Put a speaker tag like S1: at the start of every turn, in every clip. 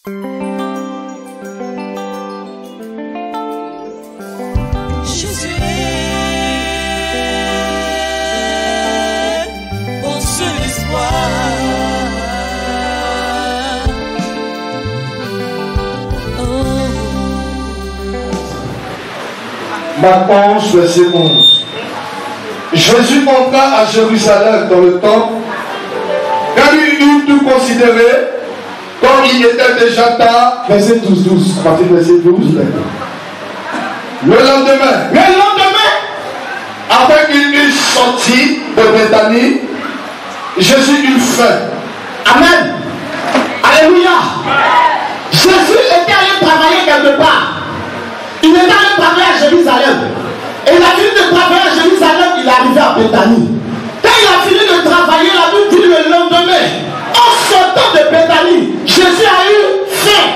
S1: Jésus est mon seul espoir.
S2: Marc 11, verset 11. Jésus entra à Jérusalem dans le temple. Quand il eut tout considéré, comme il était déjà tard, verset 12, à partir du verset 12. Le lendemain, après qu'il eut sorti de Bethanie, Jésus eut faim.
S3: Amen. Alléluia. Jésus était allé travailler quelque part. Il était allé travailler à Jérusalem. Et il a fini de travailler à Jérusalem, il est arrivé à Bethanie. Quand il a fini de travailler, la Bible dit le lendemain, en sortant de Bethanie, Jésus a eu faim.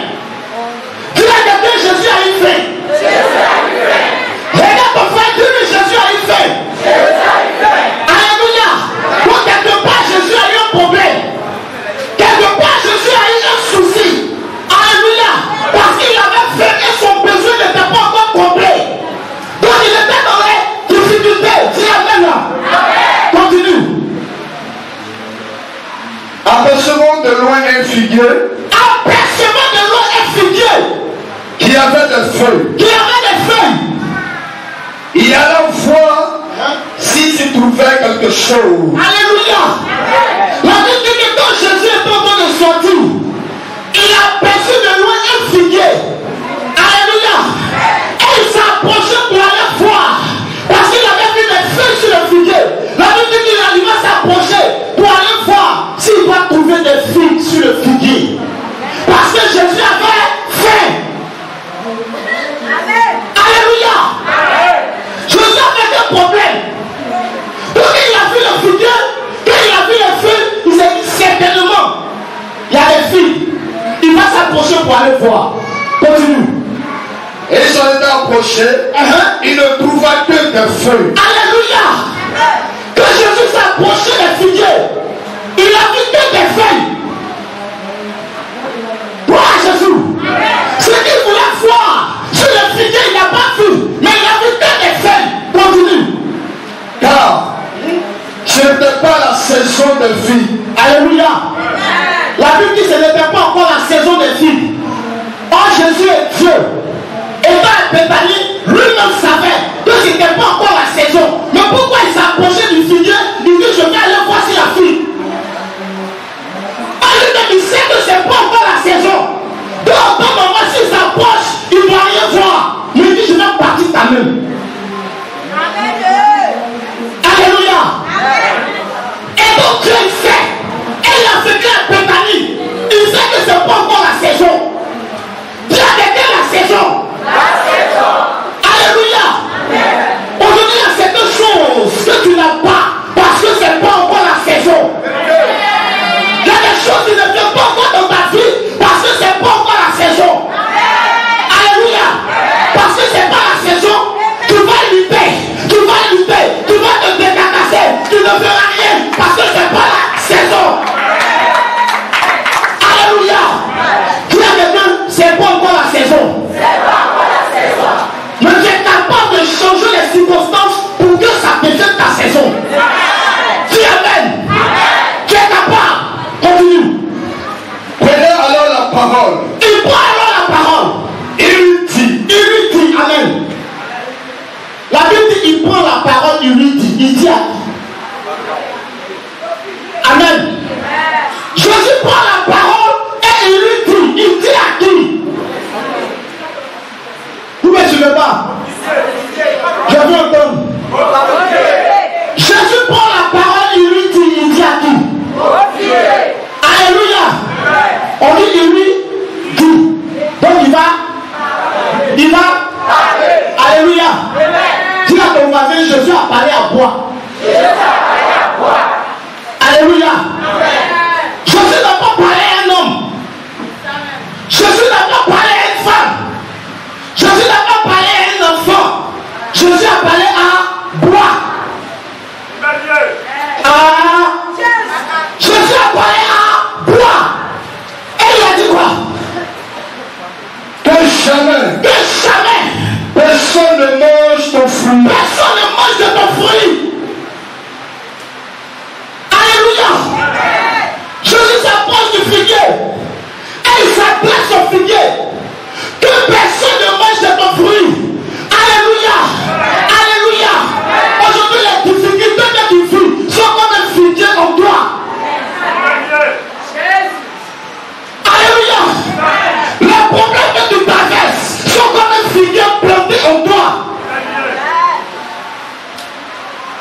S3: Dis à quelqu'un, Jésus a eu faim. Regarde ton frère, dis-lui, Jésus a eu faim. Alléluia. Donc quelque part, Jésus a eu un problème. Quelque part, Jésus a eu un souci. Alléluia. Parce qu'il avait faim et son besoin n'était pas encore complet. Donc il était dans les difficultés. Dis amen là. Continue.
S2: Apercevant de loin un figuier.
S3: Apercevant de loin un figuier.
S2: Qui avait des feuilles. Il alla voir s'il s'y trouvait quelque chose.
S3: Alléluia. La Bible dit que quand Jésus est en train de sortir, il a aperçu de loin un figuier. Alléluia. Et il s'est approché pour aller voir. Parce qu'il avait vu des feuilles sur le figuier. La Bible dit qu'il arriva à s'approcher pour aller voir s'il va trouver des figues sur le figuier. Parce que Jésus avait faim. Alléluia. Jésus avait un problème. Donc il a vu le figuier. Quand il a vu les feuilles, il s'est dit certainement, il y a des filles. Il va s'approcher pour aller voir. Continue.
S2: Et il s'en était approché. Il ne trouva que des feuilles.
S3: Alléluia. Quand Jésus s'est approché des figuiers, il a vu que des feuilles. Gloire à Jésus. Ce qu'il voulait voir sur le figuier, il n'a pas vu. Mais il a vu que des feuilles. Continue.
S2: Car ce n'était pas la saison des filles.
S3: Alléluia. La Bible dit que ce n'était pas encore la saison des filles. Or Jésus est Dieu. Et dans Bethanie, lui-même savait que ce n'était pas encore la saison. Mais pourquoi il s'est approché du figuier? Il dit je vais aller voir si la fille. Il sait que ce n'est pas encore la saison. Donc en tant moment s'il s'approche, il ne doit rien voir. Mais il dit je vais partir quand même. Alléluia. Et donc Dieu il sait. Et il a fait que la Bethanie. Il sait que ce n'est pas encore la saison. Dieu a été la saison. Alléluia. Aujourd'hui il y a certaines choses que tu n'as pas parce que ce n'est pas encore la saison. Il y a des choses qui ne viennent pas encore dans ta vie parce que ce n'est pas encore la saison. Alléluia. Parce que ce n'est pas la saison. Tu vas lutter. Tu vas te décasser. Tu ne feras rien parce que ce n'est pas la saison. Alléluia. Dis à quelqu'un, ce n'est pas encore la saison. Mais tu es capable de changer les circonstances pour que ça devienne ta saison. Dis amen. Tu es capable. Continue.
S2: Prenez alors la parole.
S3: Il prend alors la parole. Il lui dit, amen. La Bible dit, il prend la parole, il lui dit, il dit à qui? Amen. Jésus prend la parole et il lui dit, il dit à qui? Vous ne me suivez pas? Je veux entendre. Jésus prend la parole, il lui dit à qui? Alléluia. On dit, il lui dit. Donc il va. Alléluia. Dis à ton voisin, Jésus a parlé à boire. Alléluia. Jésus n'a pas parlé à un
S2: jamais.
S3: Que jamais.
S2: Personne ne mange ton fruit.
S3: Personne ne mange de ton fruit. Alléluia. Jésus s'approche du figuier. Et il s'adresse au figuier. Que personne ne mange de ton fruit. Alléluia. Alléluia. Aujourd'hui, les difficultés que tu vis sont comme un figuier en toi. Alléluia. Les problèmes que tu traverses sont comme un figuier planté en toi.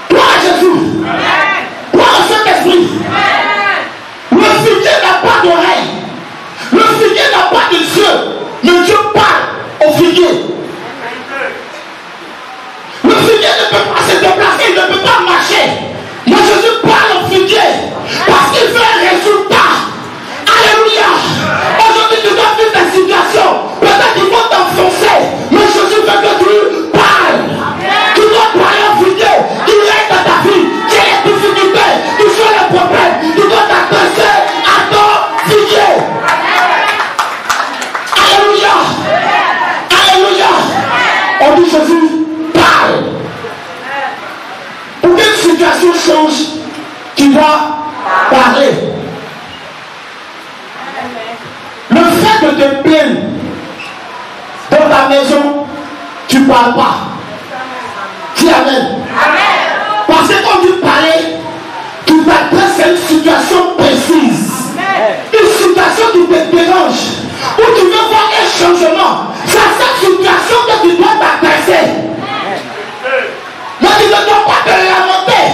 S3: Gloire à Jésus. Gloire au Saint-Esprit. Le figuier n'a pas d'oreille. Le figuier n'a pas de yeux. Mais Dieu parle au figuier. Le figuier ne peut pas se déplacer, il ne peut pas marcher. Mais Jésus parle au figuier parce qu'il fait un résultat. Alléluia. Aujourd'hui, tu dois vivre ta situation. Peut-être qu'ils vont t'enfoncer. Mais Jésus veut que tu parles. Tu dois parler au figuier. Tu règnes dans ta vie. Tu as les difficultés. Tu fais les problèmes. Tu dois t'adresser à ton figuier. Alléluia. Alléluia. On dit Jésus, parle. Pour qu'une situation change, tu dois parler. Le fait de te plaindre dans ta maison, tu ne parles pas. Dis Amen. Parce que quand tu parles, tu t'adresses à une situation précise. Une situation qui te dérange. Où tu veux voir un changement. C'est à cette situation que tu dois t'adresser. Mais tu ne dois pas te lamenter.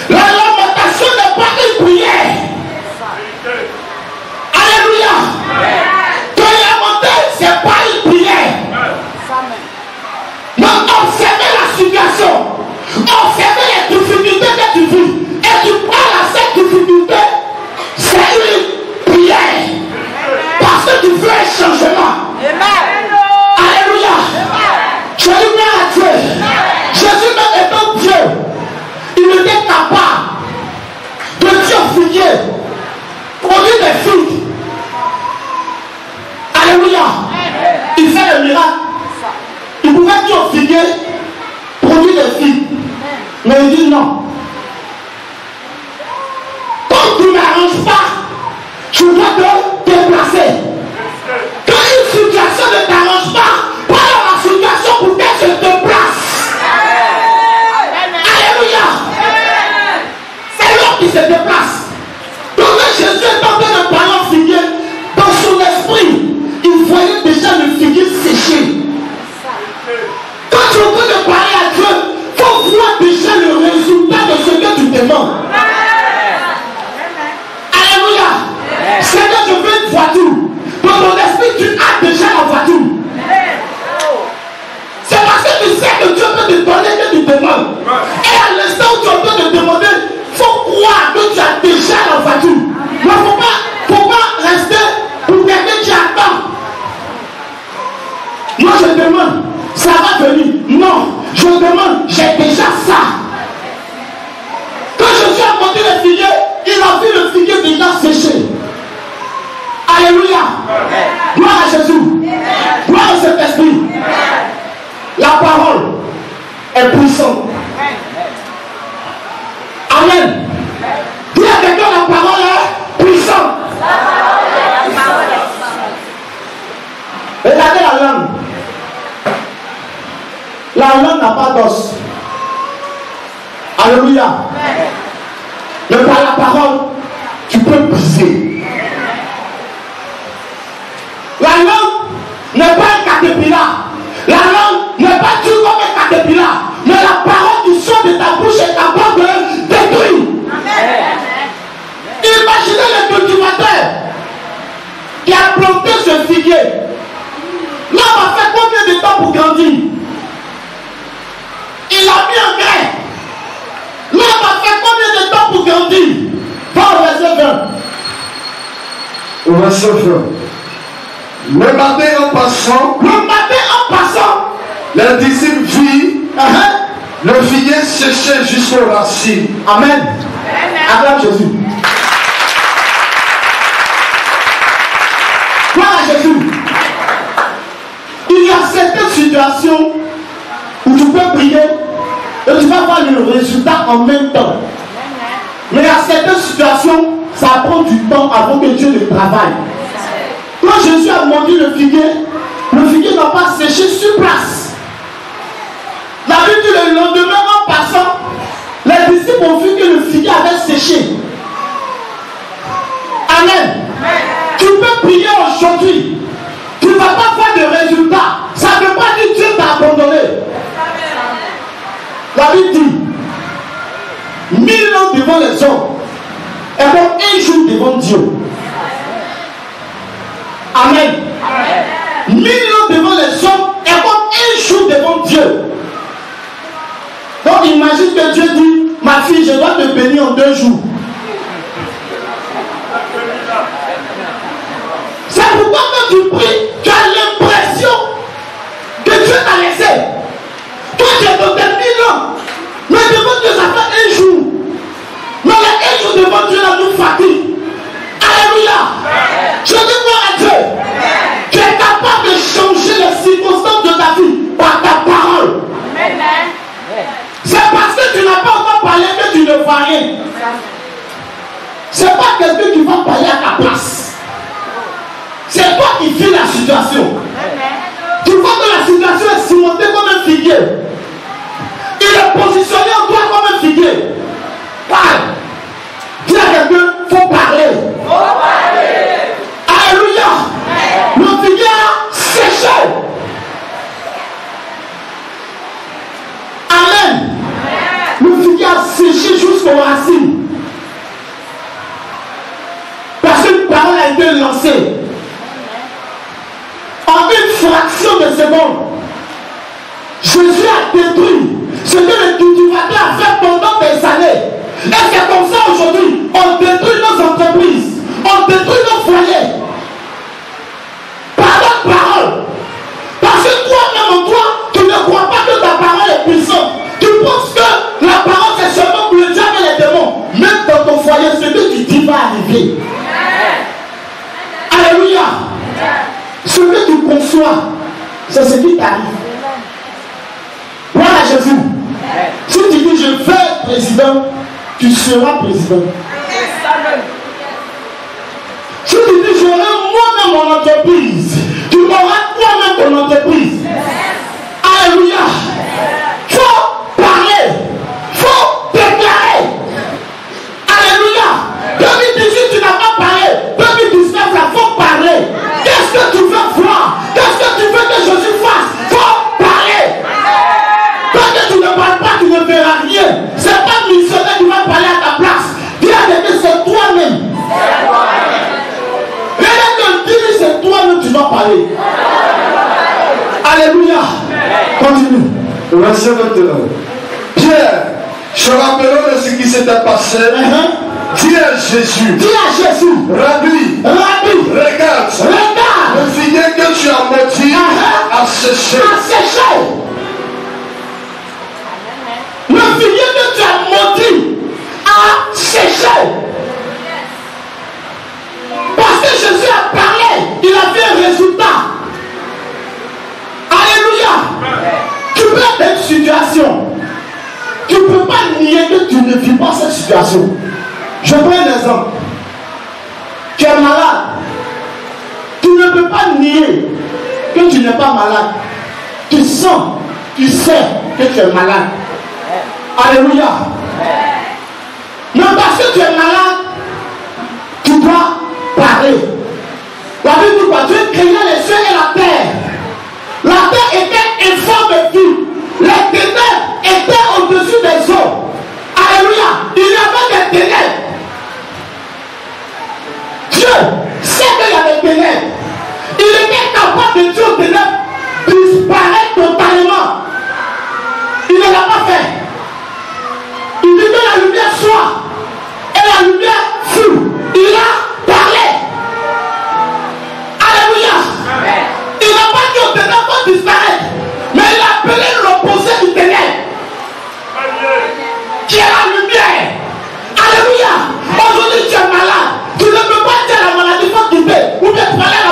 S3: La lamentation n'est pas une prière. Alléluia. Te lamenter, ce n'est pas une prière. Mais observer la situation. Observer les difficultés que tu vis. Et tu parles à cette difficulté. C'est une prière. Parce que tu veux un changement. Alléluia. Je dis bien à Dieu. Jésus même étant Dieu, il était capable de dire au figuier, produire des figues. Alléluia. Il fait le miracle. Il pouvait dire au figuier, produire des figues. Mais il dit non. Quand tu ne m'arranges pas, tu dois te déplacer. Quand une situation ne t'arrange pas, prends la situation pour qu'elle se déplace. Alléluia. C'est l'homme qui se déplace. Donc Jésus est en train de parler au figuier. Dans son esprit, il voyait déjà le figuier sécher. Quand tu es en train de parler à Dieu, il faut voir déjà le résultat de ce que tu demandes. Alléluia. Seigneur, je veux une voiture. Dans ton esprit, tu as déjà la voiture. C'est parce que tu sais que Dieu peut te donner que tu demandes. Et à l'instant où tu es en train de demander, il faut croire que tu as déjà la voiture. Mais il ne faut pas rester pour quelqu'un qui attend. Moi je demande, ça va venir. Non, je demande, j'ai déjà ça. Quand Jésus a monté le figuier, il a vu le figuier déjà séché. Alléluia. Gloire à Jésus. Gloire à cet esprit. La parole est puissante. Amen. Dis à quelqu'un, la parole est puissante. Regardez la langue. La langue n'a pas d'os. Alléluia. Mais par la parole, tu peux briser. La langue n'est pas un caterpillar. La langue n'est pas dure comme un caterpillar. Mais la parole qui sort de ta bouche est capable de détruire. Imaginez le cultivateur qui a planté ce figuier. L'homme a fait combien de temps pour grandir? Il a mis un grain. L'homme a fait combien de temps pour grandir? Va au verset 20.
S2: Au verset 20. Le matin en passant, les disciples virent le figuier séché jusqu'aux racines.
S3: Amen. Acclame Jésus. Gloire à Jésus. Il y a situations où tu peux prier et tu vas voir le résultat en même temps. Mais à certaines situations, ça prend du temps avant que Dieu le travaille. Quand Jésus a mordu le figuier n'a pas séché sur place. La Bible dit le lendemain en passant, les disciples ont vu que le figuier avait séché. Amen. Tu peux prier aujourd'hui. Tu ne vas pas voir de résultats. Ça ne veut pas dire que Dieu t'a abandonné. La Bible dit 1000 ans devant les hommes et donc un jour devant Dieu. Amen. 1000 ans devant les hommes et donc un jour devant Dieu. Donc imagine que Dieu dit, ma fille, je dois te bénir en 2 jours. C'est pourquoi quand tu pries, tu as l'impression que Dieu t'a laissé. Toi, tu es dans tes 1000 ans. Mais devant Dieu, ça fait un jour. Mais les un jour devant Dieu, là, nous fatigue. Alléluia. Je dis gloire à Dieu. Tu es capable de changer les circonstances de ta vie par ta parole. C'est parce que tu n'as pas encore parlé que tu ne vois rien. C'est pas quelqu'un qui va parler à ta place. C'est toi qui vis la situation. Tu vois que la situation est cimentée comme un figuier. Il est positionné en toi comme un figuier. Parle. Dis à quelqu'un, il faut parler. Alléluia. Le figuier a séché. Amen. Le figuier a séché jusqu'aux racines. Parce qu'une parole a été lancée. En une fraction de seconde, Jésus a détruit ce que le cultivateur a fait pendant des années. Et c'est comme ça aujourd'hui, on détruit nos entreprises, on détruit nos foyers. Par notre parole. Parce que toi-même en toi, tu ne crois pas que ta parole est puissante. Tu penses que la parole c'est seulement pour le diable et les démons. Même dans ton foyer, ce que tu dis va arriver. Alléluia. Ce que tu conçois, c'est ce qui t'arrive. Voilà Jésus. Si tu dis je vais être président, tu seras président. Si tu dis j'aurai moi-même mon entreprise, tu auras toi-même ton entreprise. Alléluia. Il faut parler. Il faut déclarer. Alléluia. 2018, tu n'as pas parlé. 2019, il faut parler. Qu'est-ce que tu veux voir? Qu'est-ce que tu veux que Jésus fasse? Il faut parler. Quand tu ne parles pas, tu ne verras rien. Ce n'est pas le missionnaire qui va parler à ta place. Dis à quelqu'un, c'est toi-même. Rien que dire, c'est toi-même qui vas parler. Alléluia. Continue.
S2: Verset 21. Pierre, se rappelons de ce qui s'était passé. Dis à Jésus.
S3: Dis à Jésus.
S2: Rabbi.
S3: Rabbi.
S2: Regarde.
S3: Regarde.
S2: Le figuier que tu as motivé a séché.
S3: A séché. Le figuier que tu as maudit a séché. Parce que Jésus a parlé, il a fait un résultat. Alléluia. Tu peux être dans une situation. Tu ne peux pas nier que tu ne vis pas cette situation. Je prends un exemple. Tu es malade. Tu ne peux pas nier que tu n'es pas malade. Tu sens, tu sais que tu es malade. Alléluia. Mais parce que tu es malade, tu dois parler. La Bible dit quoi? Dieu créa les cieux et la terre. La terre était informe de vie. Les ténèbres étaient au-dessus des eaux. Alléluia. Il y avait des ténèbres. Dieu sait qu'il y a des ténèbres. Il était capable de dire aux ténèbres disparaître totalement. Il ne l'a pas fait. Il dit que la lumière soit. Et la lumière fut. Il a parlé. Alléluia. Il n'a pas dit aux ténèbres de disparaître. Mais il a appelé l'opposé du ténèbre. Qui est la lumière. Alléluia. Aujourd'hui tu es malade. Tu ne peux pas dire la maladie faut quitter. Ou bien parler à la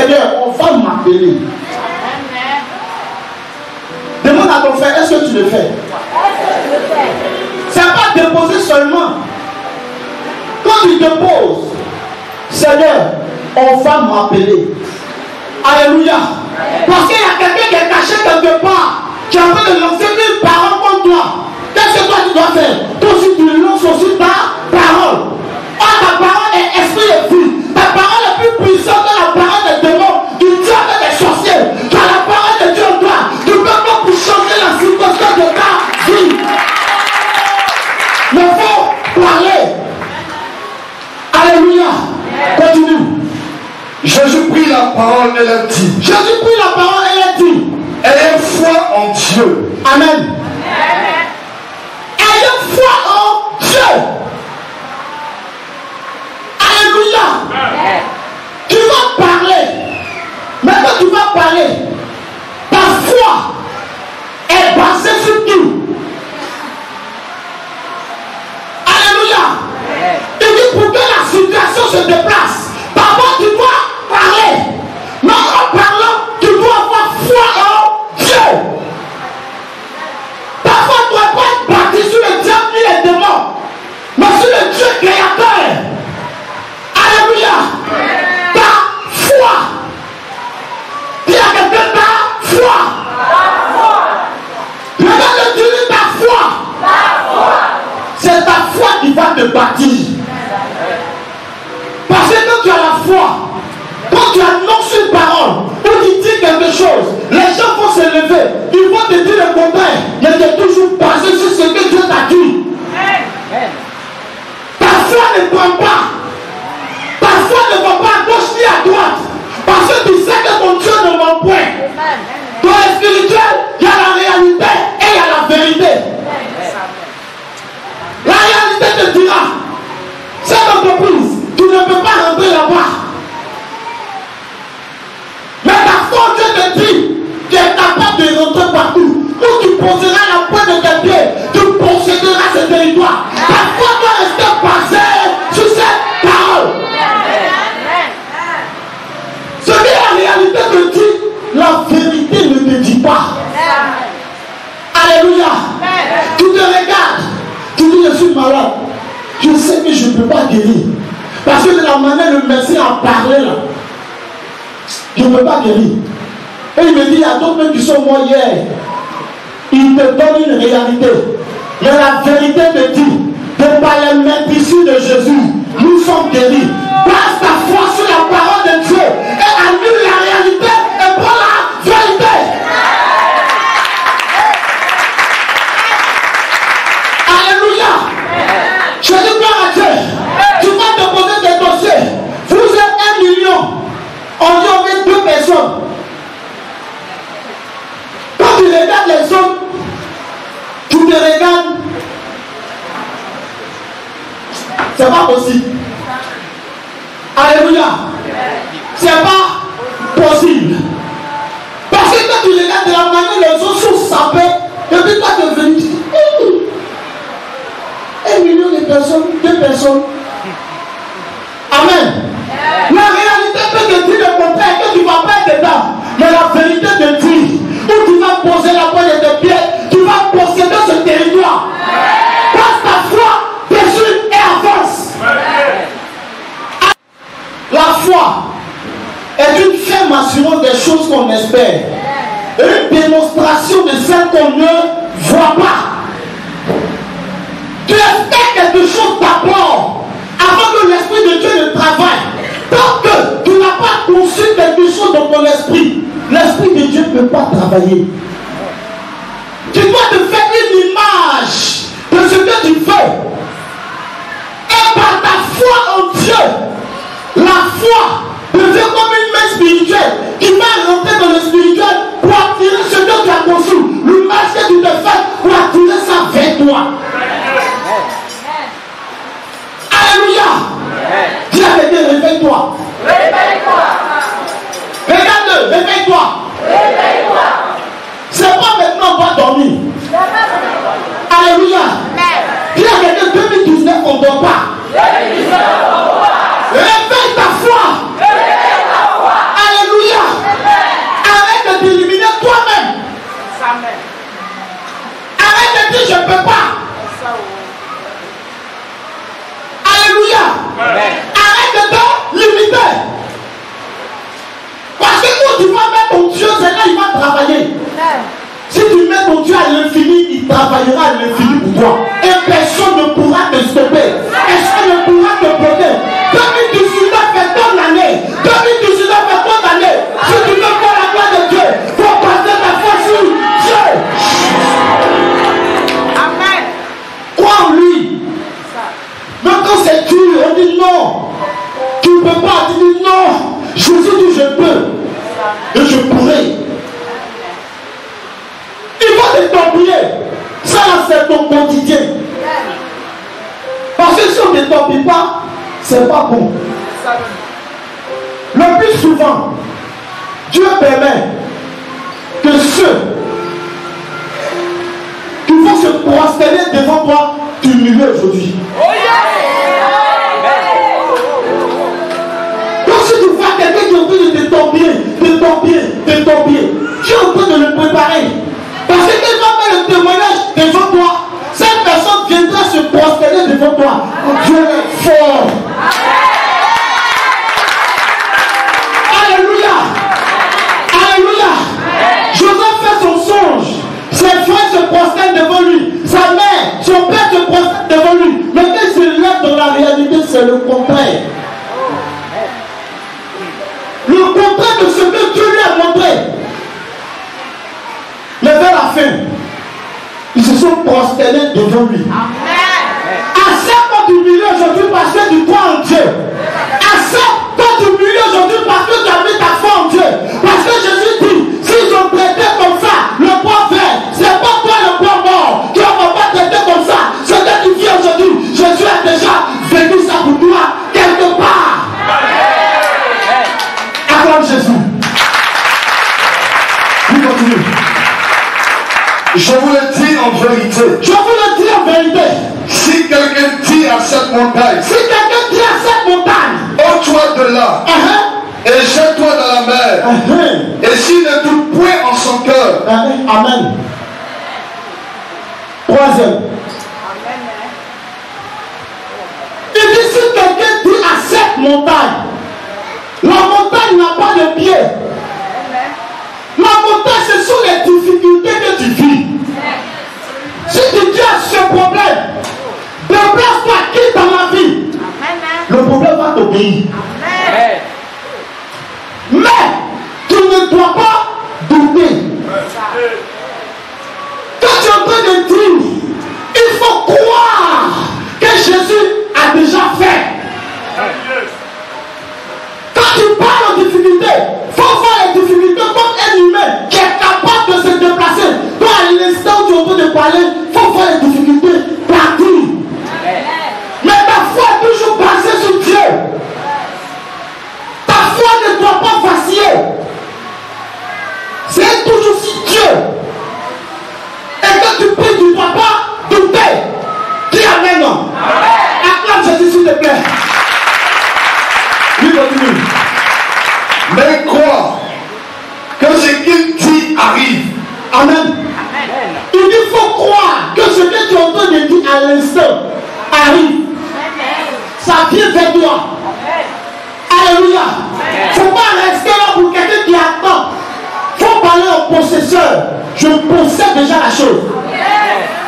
S3: Seigneur, on va m'appeler. Demande à ton frère, est-ce que tu le fais? C'est pas déposer seulement. Quand tu déposes, Seigneur, on va m'appeler. Alléluia. Parce qu'il y a quelqu'un qui est caché quelque part, qui est en train de lancer une parole contre toi. Qu'est-ce que toi tu dois faire? Toi aussi tu lances aussi ta parole. Oh, ta parole est esprit et vie. Ta parole est plus puissante que la parole des démons, du diable et des sorciers. Car la parole de Dieu en toi, tu peux pas pour changer la circonstance de ta vie. Mais il faut parler. Alléluia. Continue.
S2: Jésus prit la parole et l'a dit.
S3: Jésus prit la parole et l'a dit.
S2: Ayez foi en Dieu.
S3: Amen. Ayez foi en Dieu. Alléluia. Tu vas parler. Maintenant tu vas parler. Ta foi est basée sur tout. Alléluia. Il dit pour que la situation se déplace. D'abord tu dois parler. Mais en parlant, tu dois avoir foi en Dieu. Ta foi ne doit pas être bâtie sur le diable ni les démons, mais sur le Dieu créateur. Alléluia. Ta foi. Dis à quelqu'un ta foi. Regarde, tu dis ta foi. C'est ta foi qui va te bâtir. Parce que quand tu as la foi, quand tu annonces une parole, ou tu dis quelque chose, les gens vont se lever, ils vont te dire le contraire, mais tu es toujours basé sur ce que Dieu t'a dit. Ta foi ne prend pas. Ta foi ne va pas à gauche ni à droite. Parce que tu sais que ton Dieu ne ment point. Dans le spirituel, il y a la réalité et il y a la vérité. La réalité te dira, cette entreprise, tu ne peux pas rentrer là-bas. Mais ta foi, Dieu te dit, tu es capable de rentrer partout. Où tu poseras la pointe de tes pieds, tu posséderas ce territoire. Ta foi doit rester basée sur cette parole. Ce que la réalité te dit, la vérité ne te dit pas. Alléluia. Tu te regardes, tu dis je suis malade. Je sais que je ne peux pas guérir. Parce que de la manière le médecin a parlé là, je ne peux pas guérir. Et il me dit, il y a d'autres qui sont morts hier. Il te donne une réalité. Mais la vérité te dit, de par les maîtrises de Jésus, nous sommes guéris. Base ta foi sur la parole de Dieu et annule la réalité et prends la vérité. Alléluia. Je dis gloire à Dieu. Tu vas te poser des dossiers. Vous êtes 1 million. On dit on met 2 personnes. Quand tu regardes les hommes, tu te regardes. C'est pas possible. Alléluia. C'est pas possible. Parce que quand tu regardes de la manière les autres sont sapés, et puis toi tu es venu. 1 million de personnes, 2 personnes. Amen. La réalité peut te dire le contraire, que tu ne vas pas être dedans. Mais la vérité te dit, où tu vas poser la pointe de tes pieds, tu vas posséder ce territoire. Passe ta foi dessus et avance. La foi est une ferme assurance des choses qu'on espère. Une démonstration de celles qu'on ne voit pas. Tu espères quelque chose d'abord, avant que l'Esprit de Dieu ne travaille. Tant que tu n'as pas conçu quelque chose dans ton esprit, l'Esprit de Dieu ne peut pas travailler. Tu dois te faire une image de ce que tu fais. Et par ta foi en Dieu, la foi devient comme une main spirituelle qui va rentrer dans le spirituel pour attirer ce que tu as conçu. L'image que tu te fais pour attirer ça vers toi. Alléluia. Dis à quelqu'un, réveille-toi. Réveille-toi. Regarde-le, réveille-toi. Réveille-toi. mets ton Dieu à l'infini, il travaillera à l'infini pour toi. Et personne ne pourra te stopper. Personne ne pourra te bloquer. 2019 est ton année. 2019 est ton année. Si tu veux voir la gloire de Dieu, il faut passer ta foi sur Dieu. Amen. Crois en lui. Même quand c'est dur, on dit non. Tu ne peux pas. Tu dis non. Jésus dit je peux. Et je pourrai. Il faut te torpiller. Ça là c'est ton quotidien. Parce que si on ne torpille pas, c'est pas bon. Le plus souvent, Dieu permet que ceux qui vont se prosterner devant toi t'humilient aujourd'hui. Donc si tu vois quelqu'un qui est en train de te torpiller, tu es en train de le préparer. Parce que quand va faire le témoignage devant toi, cette personne viendra se prosterner devant toi. Dieu est fort. Alléluia. Alléluia. Joseph fait son songe. Ses frères se prosternent devant lui. Sa mère, son père se prosterne devant lui. Mais quand il se lève dans la réalité, c'est le contraire. Le contraire de ce que Dieu lui a montré. Mais vers la fin, ils se sont prosternés devant lui. Accepte ton humilié aujourd'hui parce que tu crois en Dieu. Accepte ton humilié aujourd'hui parce que tu as mis ta foi en Dieu. Parce que Jésus dit, s'ils ont traité comme ça, le poids vert, c'est pas toi le poids mort. Tu ne vas pas traiter comme ça. Ce que tu vis aujourd'hui, Jésus a déjà vécu ça pour toi quelque part. Acclame Jésus. Nous continuons.
S2: Je vous le dis en vérité.
S3: Je vous le dis en vérité.
S2: Si quelqu'un dit à cette montagne, ôte-toi de là, et jette-toi dans la mer, et s'il ne doute point en son cœur.
S3: Amen. Troisième. Il dit si quelqu'un dit à cette montagne, la montagne n'a pas de pied. La montagne, ce sont les difficultés que tu vis. Si tu dis à ce problème, déplace-toi, quitte dans ma vie, le problème va t'obéir. Mais tu ne dois pas douter. Quand tu es en train de dire, il faut croire que Jésus a déjà fait. Quand tu parles en difficulté, il faut voir les difficultés comme un humain qui est capable de se déplacer. Toi, à l'instant où tu es en train de parler, il faut voir les difficultés partout. Mais ta foi est toujours basée sur Dieu. Ta foi ne doit pas vaciller. C'est toujours sur Dieu. Et quand tu pries, tu ne dois pas douter. Dis Amen. Acclame Jésus, s'il te plaît. Lui continue.
S2: Mais crois que ce qu'il dit arrive.
S3: Amen. Il dit qu'il faut croire que ce que tu es en train de dire à l'instant arrive. Ça vient vers toi. Alléluia. Il ne faut pas rester là pour quelqu'un qui attend. Il faut parler au possesseur. Je possède déjà la chose.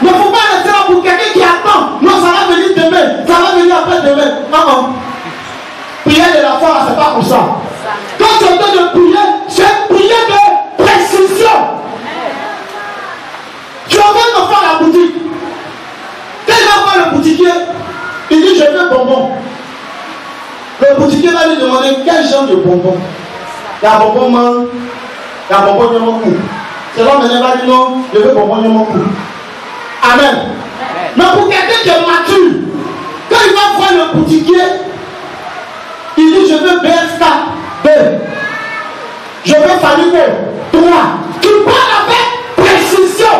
S3: Mais il ne faut pas rester là pour quelqu'un qui attend. Non, ça va venir demain. Ça va venir après-demain. Prière de la foi, c'est pas comme ça. Quand tu es en train de prier, c'est une prière de précision. Tu vas de faire la boutique. Quand il va voir le boutiquier, il dit je veux bonbon. Le boutiquier va lui demander quel genre de bonbon. Il y a bonbon mangue, il y a bonbon de mon cou. C'est l'homme qui va dire non, je veux bonbon de mon cou. Amen. Mais pour quelqu'un qui est mature, quand il va voir le boutiquier, il dit je veux BSK 2. Je veux Falico 3. Tu parles avec précision.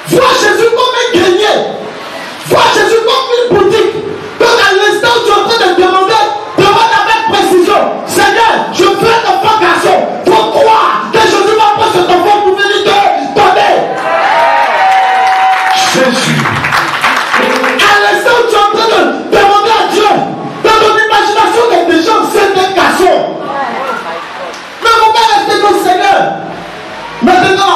S3: Vois Jésus comme un grenier. Vois Jésus comme une boutique. Donc à l'instant où tu es en train de demander, demande avec précision. Seigneur, je veux un enfant garçon. Il faut croire que Jésus va prendre cet enfant pour venir te donner.
S2: Jésus.
S3: À l'instant où tu es en train de demander à Dieu, dans ton imagination, il y a des gens, c'est des garçons. Mais on va rester au Seigneur. Maintenant,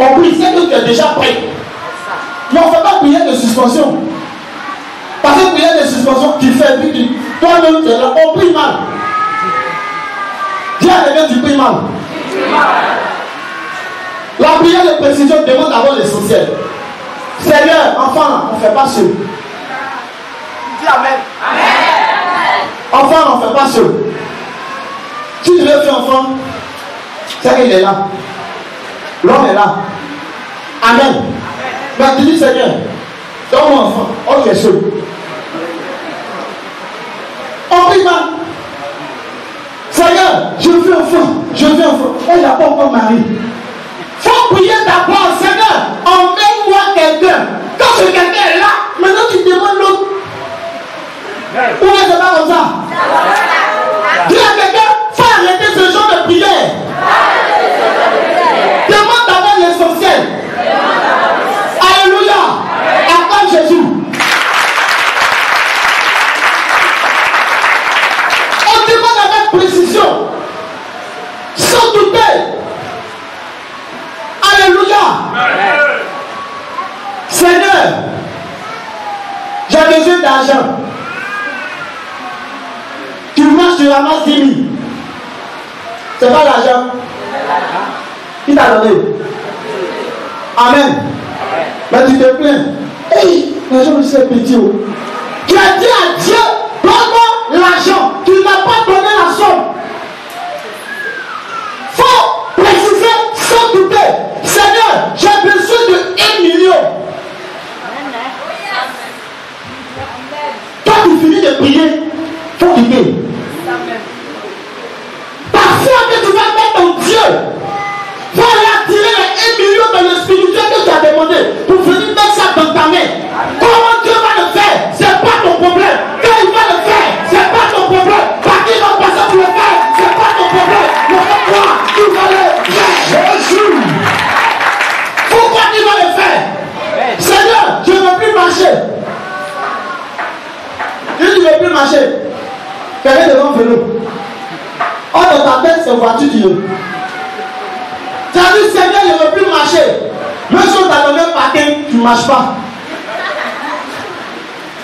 S3: On prie, c'est que tu es déjà prêt. Mais on ne fait pas prière de suspension. Parce que prière de suspension, tu fais, puis toi-même tu es là, on prie mal. Dis à quelqu'un, tu pries mal. La prière de précision demande d'avoir l'essentiel. Seigneur, enfant, on ne fait pas seul. Dis Amen. Enfant, on ne fait pas seul. Si tu veux faire enfant, c'est qu'il est là. L'homme est là. Amen. Mais tu dis, Seigneur, donne-moi enfant. Oh, tu es seul. On prie mal. Seigneur, je veux enfant. Je veux enfant. Oh, il n'a pas encore mari. Il faut prier d'abord, Seigneur, emmène-moi quelqu'un. Quand ce quelqu'un est là, maintenant tu demandes l'autre. Ou est-ce que c'est pas comme ça? Dis à quelqu'un, faut arrêter ce genre de prière. Demande d'abord l'essentiel. Alléluia. Acclame Jésus. On demande avec précision, sans douter. Alléluia. Seigneur, j'ai besoin d'argent. Tu marches, tu ramasses 10 000. C'est pas l'argent. Qui t'a donné? Amen. Mais tu te plains. Hey, l'argent c'est petit. Tu as dit à Dieu, donne-moi l'argent. Tu n'as pas donné la somme. Faut préciser sans douter. Seigneur, j'ai besoin de 1 million. Quand tu finis de prier, il faut quitter. Parfois que tu vas mettre ton Dieu, va aller attirer les 1 million dans le spirituel que tu as demandé pour venir mettre ça dans ta main. Comment Dieu va le faire? C'est pas ton problème. Quand il va le faire, c'est pas ton problème. Par qui va passer pour le faire? C'est pas ton problème. Mais pourquoi tu vas le faire? Jésus! Pourquoi tu vas le faire? Seigneur, je ne veux plus marcher. Si tu ne veux plus marcher, quelqu'un devant le vélo. Oh, dans ta tête, c'est voiture tu veux. Tu as dit, Seigneur, je ne veux plus marcher. Même si on t'a donné un paquet, tu ne marches pas.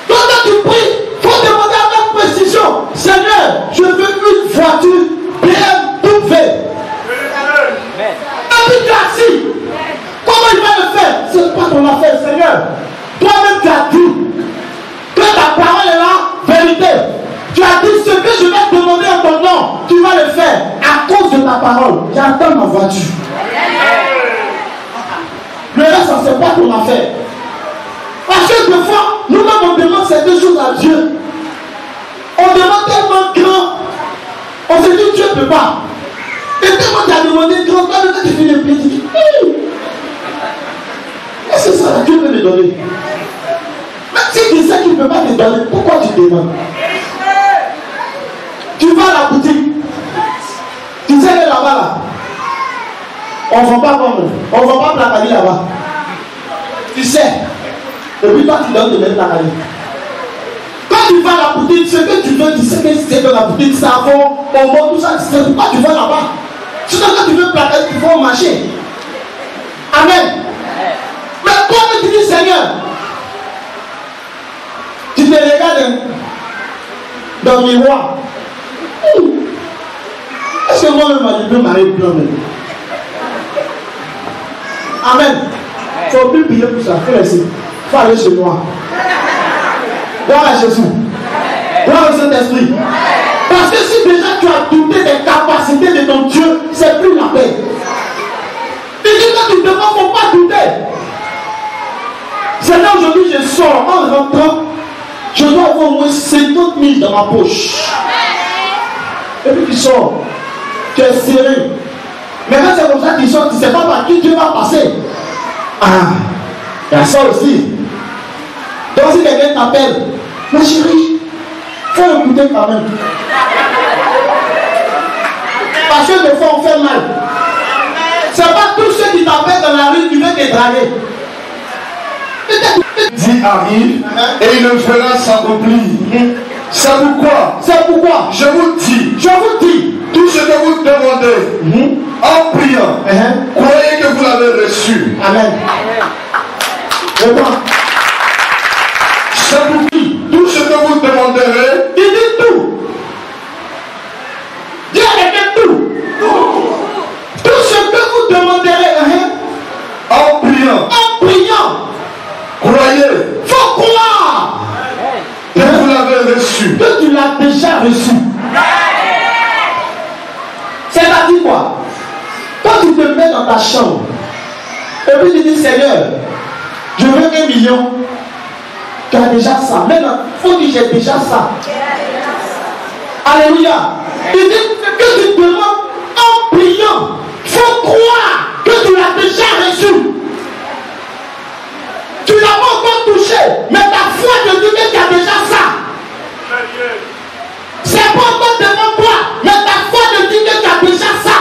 S3: Donc, quand tu pries, il faut demander avec précision. Seigneur, je veux une voiture BMW. Et puis tu as assis. Comment il va le faire? C'est pas ton affaire, Seigneur. Toi-même, tu as dit que ta parole est là, vérité. Tu as dit ce que je vais te demander en ton nom, tu vas le faire à cause de ta parole. J'attends ma voiture. Le reste, ça c'est pas ton affaire. Parce que des fois, nous-mêmes on demande certaines choses à Dieu. On demande tellement grand. On se dit Dieu ne peut pas. Et tellement tu as demandé grand, quand tu finis le pied, tu dis est-ce que ça, Dieu peut me donner? Mais si tu sais qu'il ne peut pas te donner, pourquoi tu demandes? Tu vas à la boutique. Tu sais que là-bas, là, on ne vend pas comme on ne vend pas Placali là-bas. Tu sais. Et puis toi, tu donnes de même Placali. Quand tu vas à la boutique, ce que tu veux, tu sais que c'est de la boutique, savon, bonbon, tout ça, c'est pourquoi tu vas là-bas. Sinon, quand tu veux Placali, il faut marcher. Amen. Mais toi, tu dis, Seigneur, tu te regardes dans le miroir. Est-ce que moi-même, je peux marier plein de... Amen. Il ne faut plus prier pour ça. Il faut aller chez moi. Gloire à Jésus. Gloire au Saint-Esprit. Parce que si déjà tu as douté des capacités de ton Dieu, c'est plus la paix. Il dit que tu ne faut pas douter. C'est là aujourd'hui je sors en rentrant. Je dois avoir au moins 50 000 dans ma poche. Et puis tu sors. Tu es serré. Mais quand c'est comme ça qu'il sort, tu ne sais pas par qui Dieu va passer. Ah, il y a ça aussi. Donc si quelqu'un t'appelle, ma chérie, il faut écouter quand même. Parce que des fois on fait mal. C'est pas tous ceux qui t'appellent dans la rue qui veulent te draguer.
S2: Dit arrive et il le fera s'accomplir. C'est pourquoi
S3: je vous dis,
S2: tout Tout ce que vous demandez en priant, croyez que vous l'avez reçu.
S3: Amen.
S2: Ça vous dit, tout ce que vous demanderez,
S3: il dit tout. Dis avec tout. Tout ce que vous demanderez
S2: en priant, croyez,
S3: faut croire
S2: que vous l'avez reçu.
S3: Que tu l'as déjà reçu. C'est-à-dire quoi? Quand tu te mets dans ta chambre et puis tu dis Seigneur, je veux 1 million, tu as déjà ça. Maintenant, il faut dire j'ai déjà ça. Alléluia. Il dit que tu demandes en priant. Il faut croire que tu l'as déjà reçu. Tu n'as pas encore touché, mais ta foi te dit que tu as déjà ça. C'est pas encore devant toi, mais ta foi te dit que tu as déjà ça.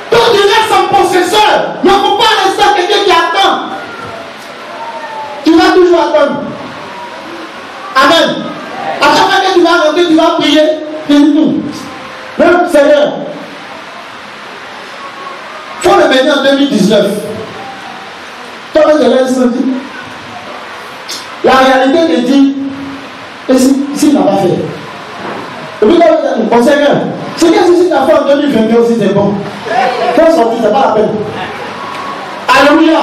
S3: Donc tu restes en possesseur. Il ne faut pas rester quelqu'un qui attend. Tu vas toujours attendre. Amen. À chaque fois que tu vas rentrer, tu vas prier. Même Seigneur, il faut le mener en 2019. Toi, je laisse dit. La réalité te dit, et s'il n'a pas fait. Et puis, on sait bien. C'est que si tu as fait en 2022 aussi, c'est bon. Faut sortir, c'est pas la peine. Alléluia.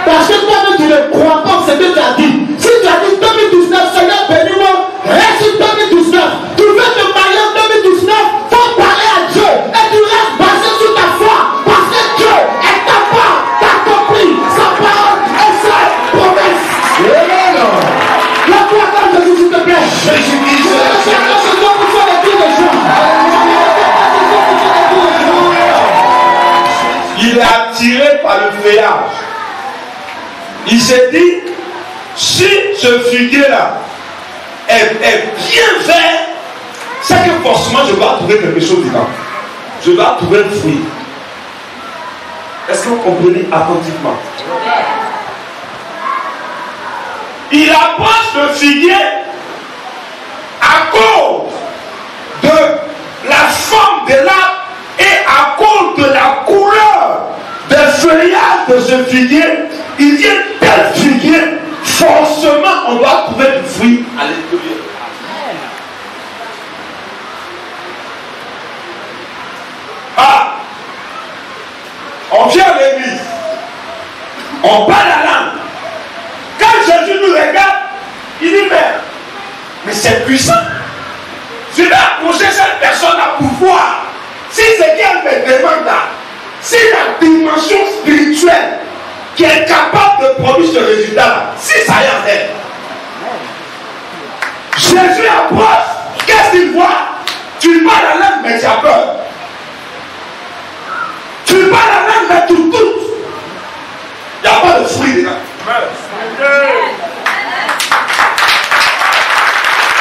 S3: Parce que toi-même, tu ne crois pas ce que tu as dit. Si tu as dit 2019, Seigneur, bénis-moi, reste 2019. Tu veux te marier en 2019, faut parler à Dieu. Et tu restes basé sur ta foi. Parce que Dieu est ta part, t'as compris sa parole et sa promesse. La foi comme Jésus, s'il te plaît.
S2: Jésus-Christ,
S4: il est attiré par le feuillage. Il s'est dit, si ce figuier-là est bien vert, c'est que forcément je dois trouver quelque chose dedans. Je dois trouver le fruit. Est-ce que vous comprenez attentivement? Il approche le figuier à cause de la forme de l'arbre et à cause de la couleur des feuillages de ce figuier. Il dit tel figuier, forcément on doit trouver du fruit à l'intérieur. Ah, on vient à l'église, on parle la langue. Quand Jésus nous regarde, il dit mais c'est puissant. Je vais approcher cette personne à pouvoir. Si ce qu'elle me demande là, si la dimension spirituelle qui est capable de produire ce résultat-là, si ça y est en elle. Jésus approche, qu'est-ce qu'il voit? Tu parles la langue mais tu as peur. Tu parles la langue mais tu doutes. Il n'y a pas de fruit dedans.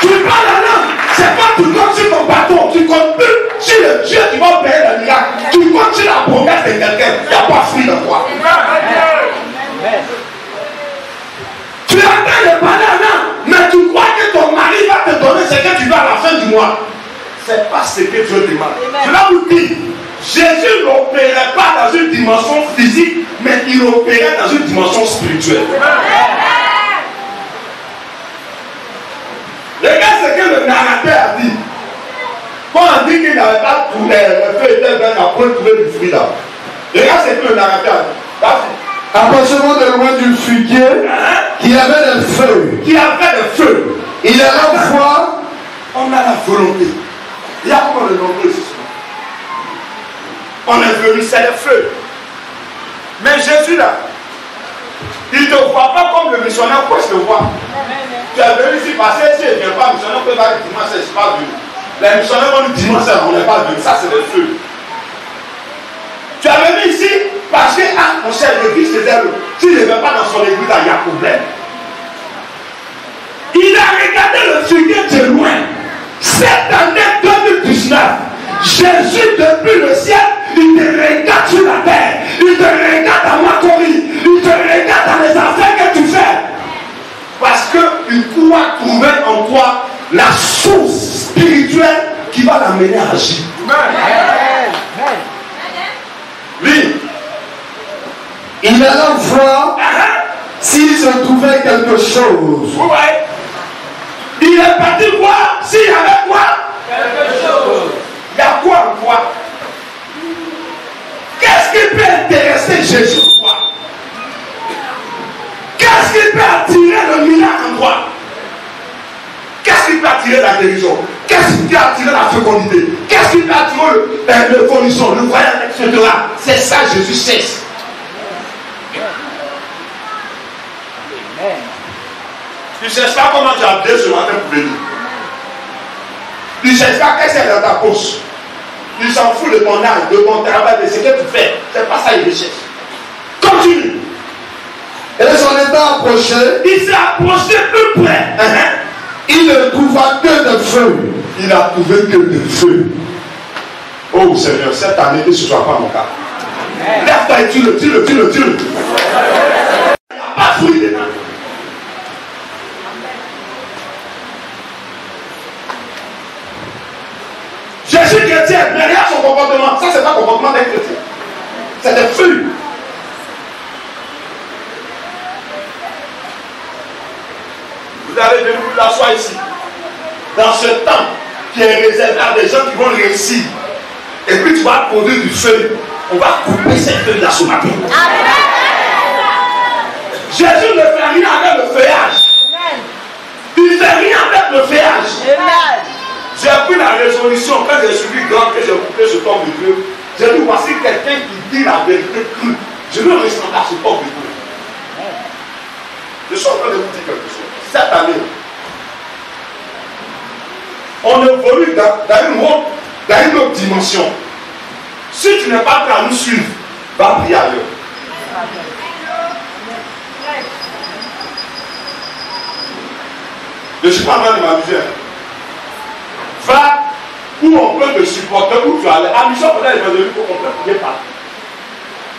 S4: Tu parles la langue, c'est pas tu comptes sur ton bâton, tu comptes plus sur le Dieu qui va opérer le miracle, tu comptes sur la promesse de quelqu'un, il n'y a pas de fruit dans toi. Tu es en train de parler la langue, mais tu crois que ton mari va te donner ce que tu veux à la fin du mois. C'est pas ce que Dieu demande. Je vais vous dire, Jésus n'opérait pas dans une dimension physique, mais il opérait dans une dimension spirituelle. Regarde ce que le narrateur a dit. Quand on dit qu'il n'avait pas trouvé, le feu était vert, il n'a pas trouvé du fruit là. Regarde ce que le narrateur a dit.
S2: Approchement de loin du figuier qui avait des feuilles.
S4: Qui avait des feux.
S2: Il est à la fois.
S4: On a la volonté. Il y a comment le nombreux ici. On est venu, c'est le feu. Mais Jésus là, il ne te voit pas comme le missionnaire, pourquoi je te vois? Tu es venu ici parce que si je ne viens pas, le missionnaire peut pas le dimanche, je ne suis pas venu. Les missionnaires vont le dimanche, on n'est pas venu. Ça, c'est le feu. Tu es venu ici parce que, ah, mon cher, l'église c'est zéro. S'il ne vient pas dans son église, il y a problème. Il a regardé le figuier de loin. Cette année 2019, Jésus depuis le ciel, il te regarde sur la terre, il te regarde à Makori, il te regarde dans les affaires que tu fais. Parce qu'il croit trouver en toi la source spirituelle qui va l'amener à agir. Oui.
S2: Il alla voir s'il se trouvait quelque chose.
S4: Vous voyez? Il est parti voir s'il y avait quoi? Quelque chose. Il y a quoi en toi? Qu'est-ce qui peut intéresser Jésus en toi? Qu'est-ce qui peut attirer le miracle en toi? Qu'est-ce qui peut attirer la guérison? Qu'est-ce qui peut attirer la fécondité? Qu'est-ce qui peut attirer le l'évolution, le voyage, etc. C'est ça Jésus cesse. Tu ne cherches pas comment tu as bien ce matin pour venir. Tu ne cherches pas qu'est-ce qu'il y a dans ta poche. Tu s'en fous de ton âge, de ton travail, de ce que tu fais. C'est pas ça qu'il cherche. Continue.
S2: Et son état approché,
S4: Il s'est approché plus près.
S2: il ne trouva que de feu.
S4: Il a trouvé que des feux. Oh Seigneur, cette année, que ce ne soit pas mon cas. Lève-toi et tue-le. Il n'y a pas de fruit dedans. Jésus chrétien, mais regarde son comportement. Ça, c'est pas le comportement d'un chrétien. C'est des feux. Vous allez venir vous asseoir ici. Dans ce temps qui est réservé à des gens qui vont réussir. Et puis tu vas poser du feu. On va couper cette feuille-là ce matin. Jésus ne fait rien avec le feuillage. Il ne fait rien avec le feuillage. J'ai pris la résolution quand j'ai suivi grand, que j'ai coupé ce corps de Dieu. J'ai dit, voici quelqu'un qui dit la vérité crue. Je veux ressembler à ce corps de Dieu. Je suis en train de vous dire quelque chose. Cette année, on évolue dans une autre dimension. Si tu n'es pas prêt à nous suivre, va prier ailleurs. Je ne suis pas en train de m'amuser. Va où on peut te supporter, où tu allais. À mission peut-être évangélique, on peut prier pas.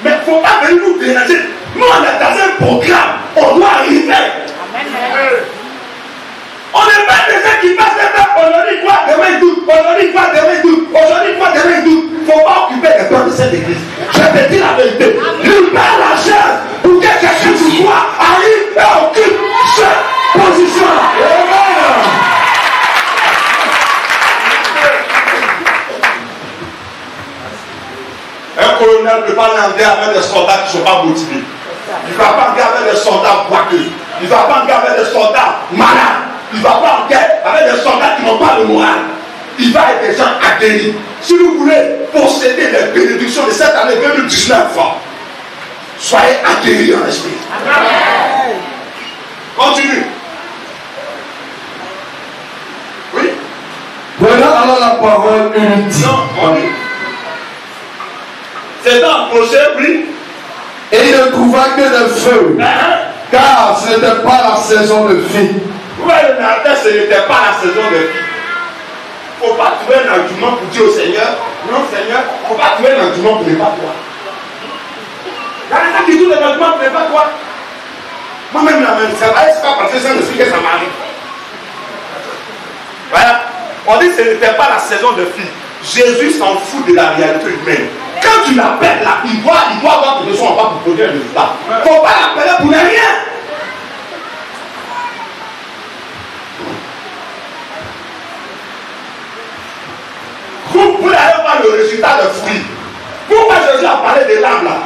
S4: Mais il ne faut pas venir nous déranger. Nous, on est dans un programme. On doit arriver. On n'est pas des gens qui passent les temps. Aujourd'hui, quoi, demain, il doute. Aujourd'hui, quoi, demain, il doute. Aujourd'hui, quoi, demain, il doute. Il ne faut pas occuper les temps de cette église. Je te dis la vérité. Libère la chaise pour que quelqu'un sur toi arrive et occupe cette position-là. Un colonel ne peut pas aller en guerre avec des soldats qui ne sont pas motivés. Il ne va pas en guerre avec des soldats boiteux. Il ne va pas en guerre avec des soldats malades. Il ne va pas en guerre avec des soldats qui n'ont pas le moral. Il va avec des gens aguerris. Si vous voulez posséder les bénédictions de cette année 2019, soyez aguerris en esprit. Amen. Continue. Oui.
S2: Voilà alors la parole ultime.
S4: Non, on dit. C'est un projet, oui.
S2: Et il ne trouva que de feu, car ce n'était pas la saison de vie.
S4: Oui, mais ce n'était pas la saison de vie. Il ne faut pas trouver un argument pour dire au Seigneur, non Seigneur, il ne faut pas trouver un argument pour ne pas toi. Il y a des gens qui trouvent des arguments pour ne pas toi. Moi-même, la même, c'est pas parce que ça ne suit que ça m'arrive. Voilà. On dit que ce n'était pas la saison de vie. Jésus s'en fout de la réalité humaine. Quand tu l'appelles là, il doit avoir des besoins pour produire un résultat. Il ne faut pas l'appeler pour rien. Vous voulez aller voir le résultat de fruits. Pourquoi Jésus a parlé des lames là?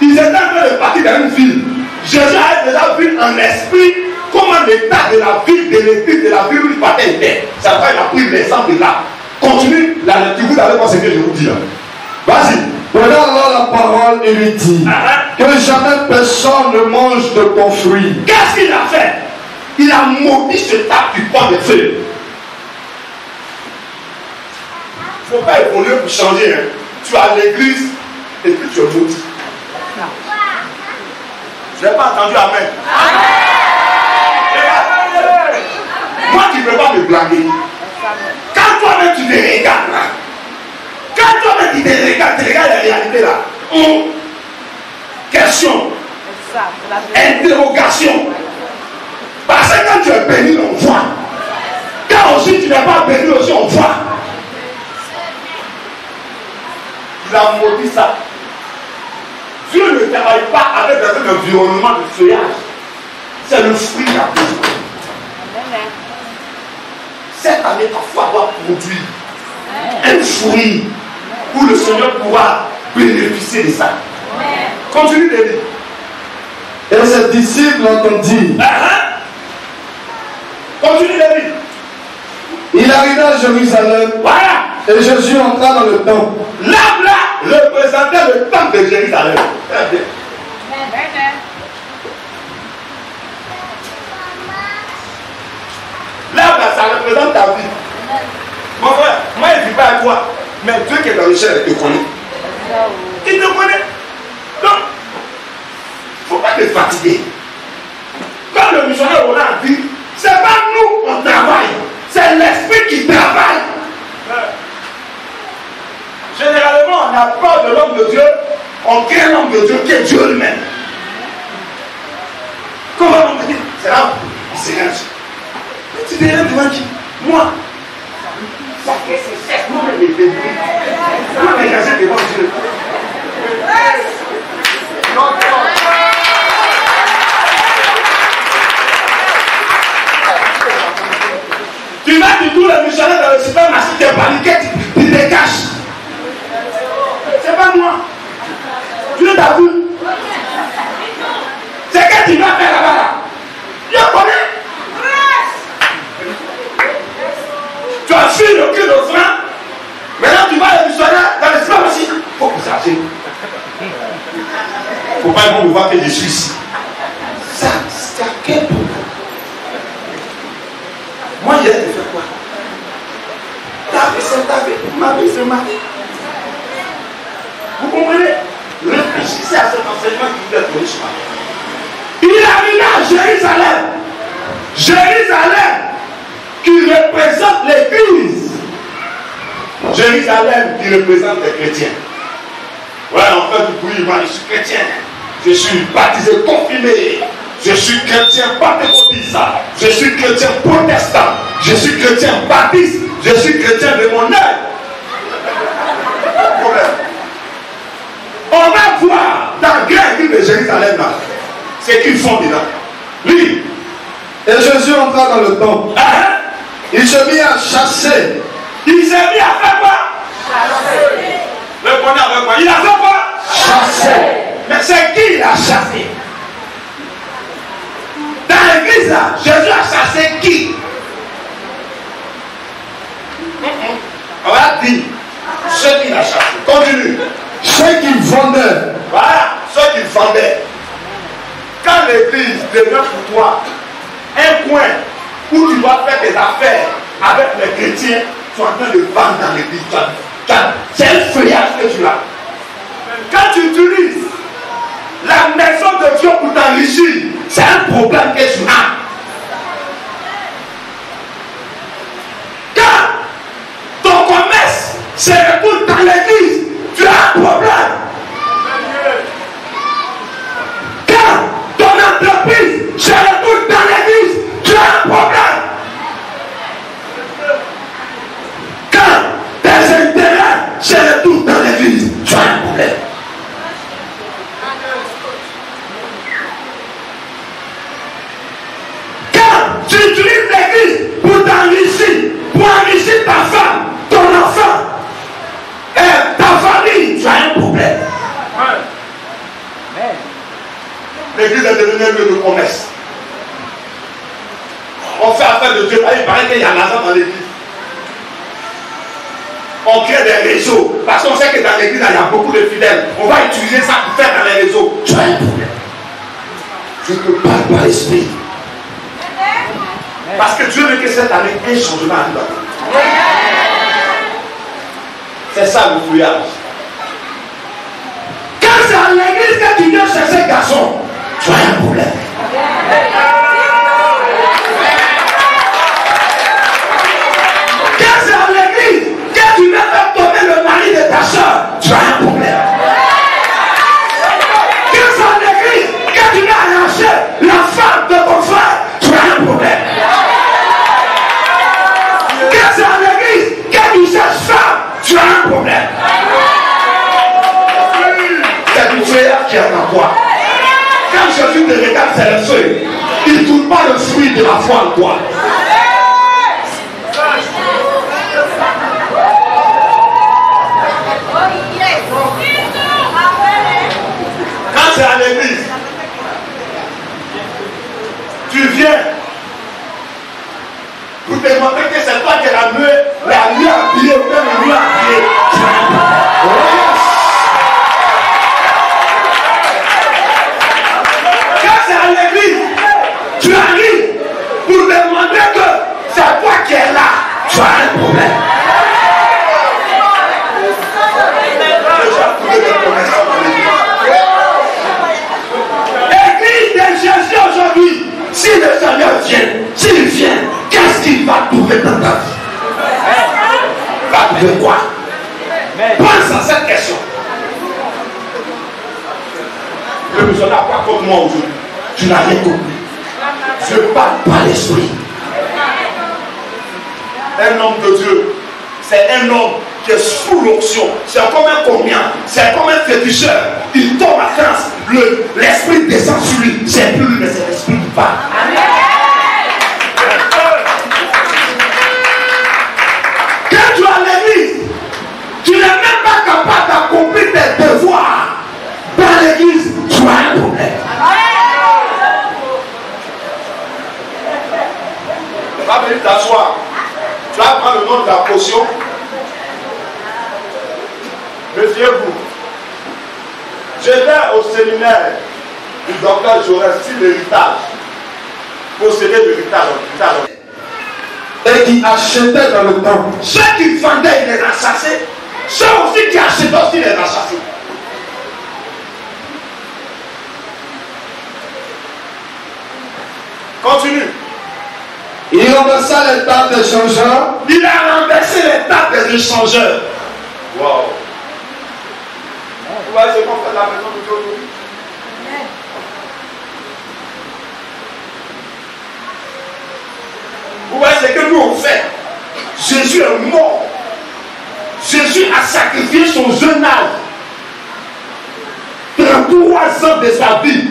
S4: Ils étaient en train de partir dans une ville. Jésus a déjà vu en esprit comment l'état de la ville, de l'église, de la ville où il partait était. C'est après qu'il a pris l'exemple de là. Continue la lecture, vous allez voir ce que je vous dis là. Vas-y.
S2: Voilà alors la parole et lui dit que jamais personne ne mange de ton fruit.
S4: Qu'est-ce qu'il a fait? Il a maudit ce tas du poids de feu. Il ne faut pas évoluer pour changer. Hein. Tu as l'église et puis tu es maudit. Je n'ai pas entendu amen. Amen. Moi, tu ne peux pas me blaguer. Quand toi-même tu te regardes là, quand toi-même tu te regardes la réalité là, question, interrogation. Parce que quand tu es béni, on voit. Quand aussi tu n'es pas béni aussi, on voit. tu as maudit ça. Dieu ne travaille pas avec un environnement de feuillage. C'est le fruit qu'il a besoin. Cette année, ta foi doit produire un fruit où le Seigneur pourra bénéficier de ça. Continue de lire.
S2: Et ses disciples entendirent.
S4: Continue de lire.
S2: Il arriva à Jérusalem.
S4: Voilà.
S2: Et Jésus entra dans le temple.
S4: L'arbre là représentait le temple de Jérusalem. Très bien. L'arbre là, ça représente ta vie. Mon frère, moi je ne dis pas à toi, mais Dieu qui est dans le ciel, il te connaît. Il te connaît. Donc, il ne faut pas te fatiguer. Quand le missionnaire on a dit, ce n'est pas nous on travaille, c'est l'esprit qui travaille. Généralement, on a peur de l'homme de Dieu, on crée l'homme de Dieu qui est Dieu lui-même. Comment on dit? C'est là, il s'élève. Tu t'es là devant qui? Moi. Ça fait ses chefs, moi-même les débris. Moi, dégager devant Dieu. Tu vas du tout le missionnaire dans le supermarché, tu es paniqué, tu te caches. C'est pas moi. Dieu t'a vu. C'est que tu vas faire là-bas. Je connais. Tu as fui le cul de frein. Maintenant tu vas le missionnaire dans le supermarché. Il faut que vous sachiez. Il ne faut pas qu'ils vont me voir que je suis ici. Ça, c'est à quel point? Moi, hier, j'ai fait quoi? Ta vie, c'est ta vie. Ma vie, c'est ma vie. Vous comprenez? Réfléchissez à cet enseignement qui vous est donné ce matin. Il arriva à Jérusalem. Jérusalem qui représente l'Église. Jérusalem qui représente les chrétiens. Voilà, en fait, du bruit, moi, je suis chrétien. Je suis baptisé, confirmé. Je suis chrétien pentecôtiste. Je suis chrétien protestant. Je suis chrétien baptiste. Je suis chrétien de mon œil. On va voir dans la grande ville de Jérusalem là, ce qu'ils font dedans. Lui.
S2: Et Jésus entra dans le temple. Il se mit à chasser.
S4: Il s'est mis à faire quoi? Chasser. Répondez avec moi. Il a fait quoi?
S2: Chasser.
S4: Mais c'est qui il a chassé? Dans l'église là, Jésus a chassé qui? On va dire ceux qu'il a chassé. Continue.
S2: Ceux qui vendaient.
S4: Voilà, ceux qui vendaient. Quand l'église devient pour toi un coin où tu dois faire tes affaires avec les chrétiens, tu es en train de vendre dans l'église. C'est un feuillage que tu as. Quand tu utilises la maison de Dieu pour t'enrichir, c'est un problème que tu as. Quand ton commerce se retrouve dans l'église, tu as un problème. Quand ton entreprise se retrouve dans l'église, tu as un problème. Quand tes intérêts se retrouvent dans l'église, tu as un problème. Quand tu utilises l'église pour t'enrichir, pour enrichir ta femme, ton enfant, et ta famille, tu as un problème. L'église est devenue un lieu de commerce. On fait affaire de Dieu. Il paraît qu'il y a l'argent dans l'église. On crée des réseaux. Parce qu'on sait que dans l'église, il y a beaucoup de fidèles. On va utiliser ça pour faire dans les réseaux. Tu as un problème. Je ne peux pas par l'esprit. Parce que Dieu veut que cette année, un changement arrive. C'est ça le fouillage. Quand c'est à l'église que tu viens chercher garçon, tu as un problème. Quand c'est à l'église que tu viens faire tomber le mari de ta soeur, tu as un problème. Quand c'est à l'église que tu viens arracher la femme de ton frère, tu as un problème. Quand c'est à l'église que tu cherches femme, tu as un problème. c'est le feu. Il ne tourne pas le fruit de la foi en toi. Quand c'est à l'église, tu viens pour te montrer que c'est toi qui es la mieux habillée, ou même le mieux habillé. Quand c'est à l'église, tu arrives pour te montrer que c'est toi qui es là. Tu as un problème. Église de Jésus aujourd'hui, si le Seigneur vient, s'il vient, qu'est-ce qu'il va trouver dans ta vie? Il va trouver quoi? Pense à cette question. Le missionnaire n'a pas comme moi aujourd'hui. Tu n'as rien compris. Je parle par l'esprit. Un homme de Dieu, c'est un homme qui est sous l'onction. C'est comme un combien, c'est comme un féticheur. Il tombe à France, l'esprit descend sur lui. C'est plus lui, mais c'est l'esprit qui parle. Quand tu es à l'église, tu n'es même pas capable d'accomplir tes devoirs. Dans l'église, tu as un problème. Tu vas venir t'asseoir. Tu vas prendre le nom de la potion. Méfiez-vous. J'étais au séminaire du docteur Jaurès sur l'héritage. Posséder l'héritage.
S2: Et qui achetaient dans le temps.
S4: Ceux qui vendaient, ils les rachassaient. Ceux aussi qui achetaient aussi, les rachassaient. Continue.
S2: Il renversa les tables des changeurs.
S4: Il a renversé les tables des échangeurs. Wow. Vous voyez ce qu'on fait de la maison de Dieu aujourd'hui? Vous voyez ce que nous on fait? Jésus est mort. Jésus a sacrifié son jeune âge. 33 ans de sa vie.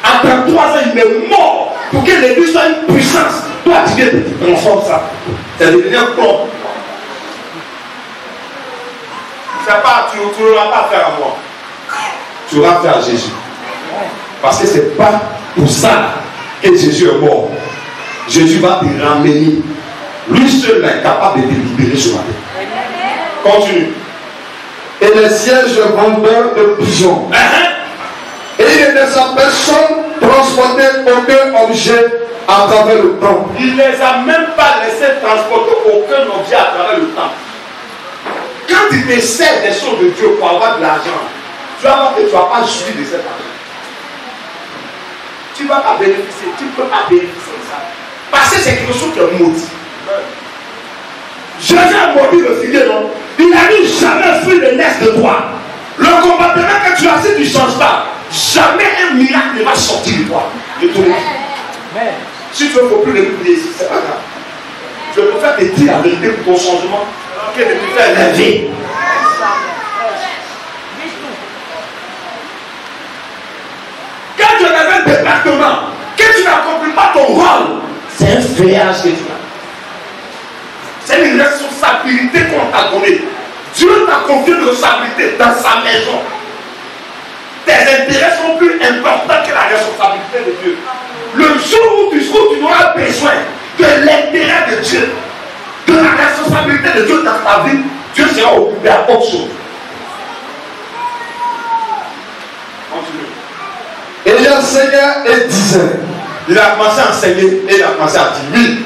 S4: À 33 ans, il est mort pour que l'église soit une puissance. Toi, tu viens de transformer ça. C'est devenir propre. C'est pas, tu ne vas pas faire à moi. Tu vas faire à Jésus. Parce que ce n'est pas pour ça que Jésus est mort. Jésus va te ramener. Lui seul est capable de te libérer ce matin. Continue.
S2: Et les sièges vendeurs de pigeons. Et il ne laissa personne transporter aucun objet à travers le temps.
S4: Il ne les a même pas laissé transporter aucun objet à travers le temps. Quand tu te sers des choses de Dieu pour avoir de l'argent, tu vas voir que tu ne vas pas jouir de cet argent. Tu ne vas pas bénéficier. Tu ne peux pas bénéficier de ça. Parce que c'est quelque chose qui est maudit. Jésus a maudit le figuier, non? Il a dit jamais fruit ne naisse de toi. Le comportement que tu as, si tu ne changes pas, jamais un miracle ne va sortir de toi. De ton vie. Si tu ne veux plus de prier ici, c'est pas grave. Je préfère te dire la vérité pour ton changement que de te faire rêver. Quand tu es dans un département, que tu n'accomplis pas ton rôle, c'est un feuillage que tu as. C'est une responsabilité qu'on t'a donnée. Dieu t'a confié une responsabilité dans sa maison. Tes intérêts sont plus importants que la responsabilité de Dieu. Le jour où tu auras besoin de l'intérêt de Dieu, de la responsabilité de Dieu dans ta vie, Dieu sera occupé à autre chose. Continue.
S2: Et il enseignait et disait.
S4: Il a commencé à enseigner et il a commencé à dire oui.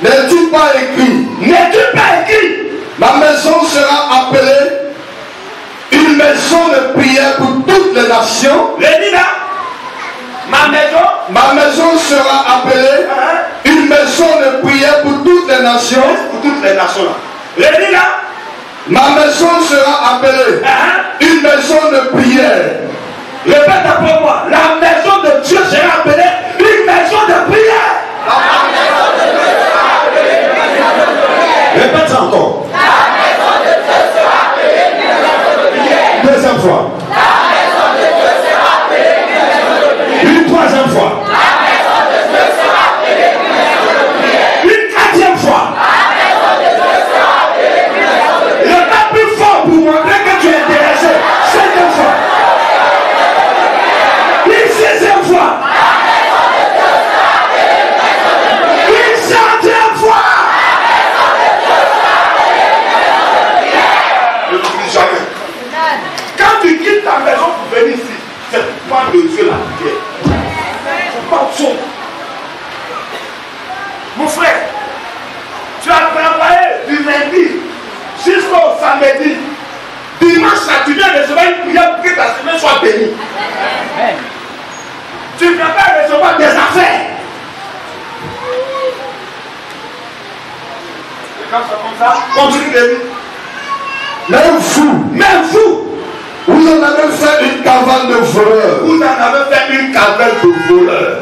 S2: N'es-tu pas écrit?
S4: N'es-tu pas écrit?
S2: Ma maison sera appelée une maison de prière pour toutes les nations.
S4: Rémi là.
S2: Ma maison sera appelée une maison de prière pour toutes les nations.
S4: Pour toutes les nations là. Rémi là.
S2: Ma maison sera appelée une maison de prière.
S4: Répète après moi. La maison de Dieu sera appelée une maison de prière. La maison de Dieu sera appelée une maison de prière. Répète ça encore. La maison de Dieu sera appelée une maison de prière. Deuxième fois. La maison de Dieu sera appelée une maison de prière. Une troisième fois. une prière pour que ta semaine soit bénie. Tu ne peux pas recevoir des affaires. Et quand c'est comme ça, continue de vivre.
S2: Même vous, vous en avez fait une cavale de voleurs.
S4: Vous en avez fait une cavale de voleurs.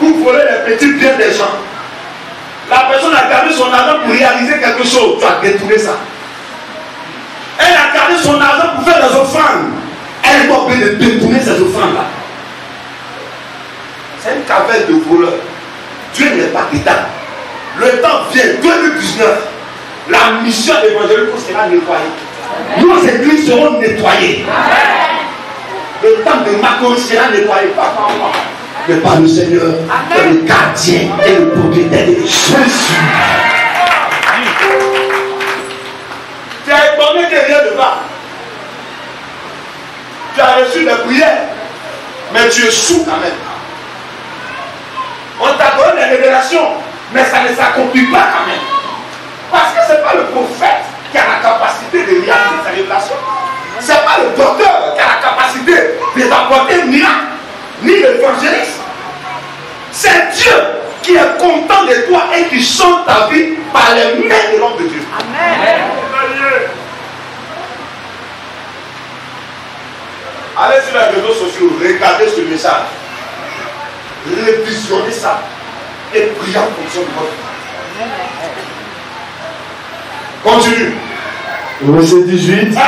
S4: Vous volez les petits biens des gens. La personne a gardé son argent pour réaliser quelque chose. Tu as détourné ça. Elle a gardé son argent pour faire des offrandes. Elle doit bien détourner ces offrandes-là. C'est une cavale de voleurs. Dieu n'est pas quittant. Le temps vient, 2019. La mission d'évangélisme sera nettoyée. Nos églises seront nettoyées. Le temple de Macon sera nettoyé. Pas par moi, mais par le Seigneur, le gardien et le propriétaire de Jésus. Tu as étonné que rien ne va. Tu as reçu des prières, mais tu es sous quand même. On t'a donné des révélations, mais ça ne s'accomplit pas quand même. Parce que ce n'est pas le prophète qui a la capacité de réaliser sa révélation. Ce n'est pas le docteur qui a la capacité de t'apporter un miracle, ni l'évangéliste. C'est Dieu qui est content de toi et qui change ta vie par les mains de l'homme de Dieu. Amen. Allez sur les réseaux sociaux, regardez ce message, révisionnez ça et priez en fonction de votre vie. Continue.
S2: Verset 18.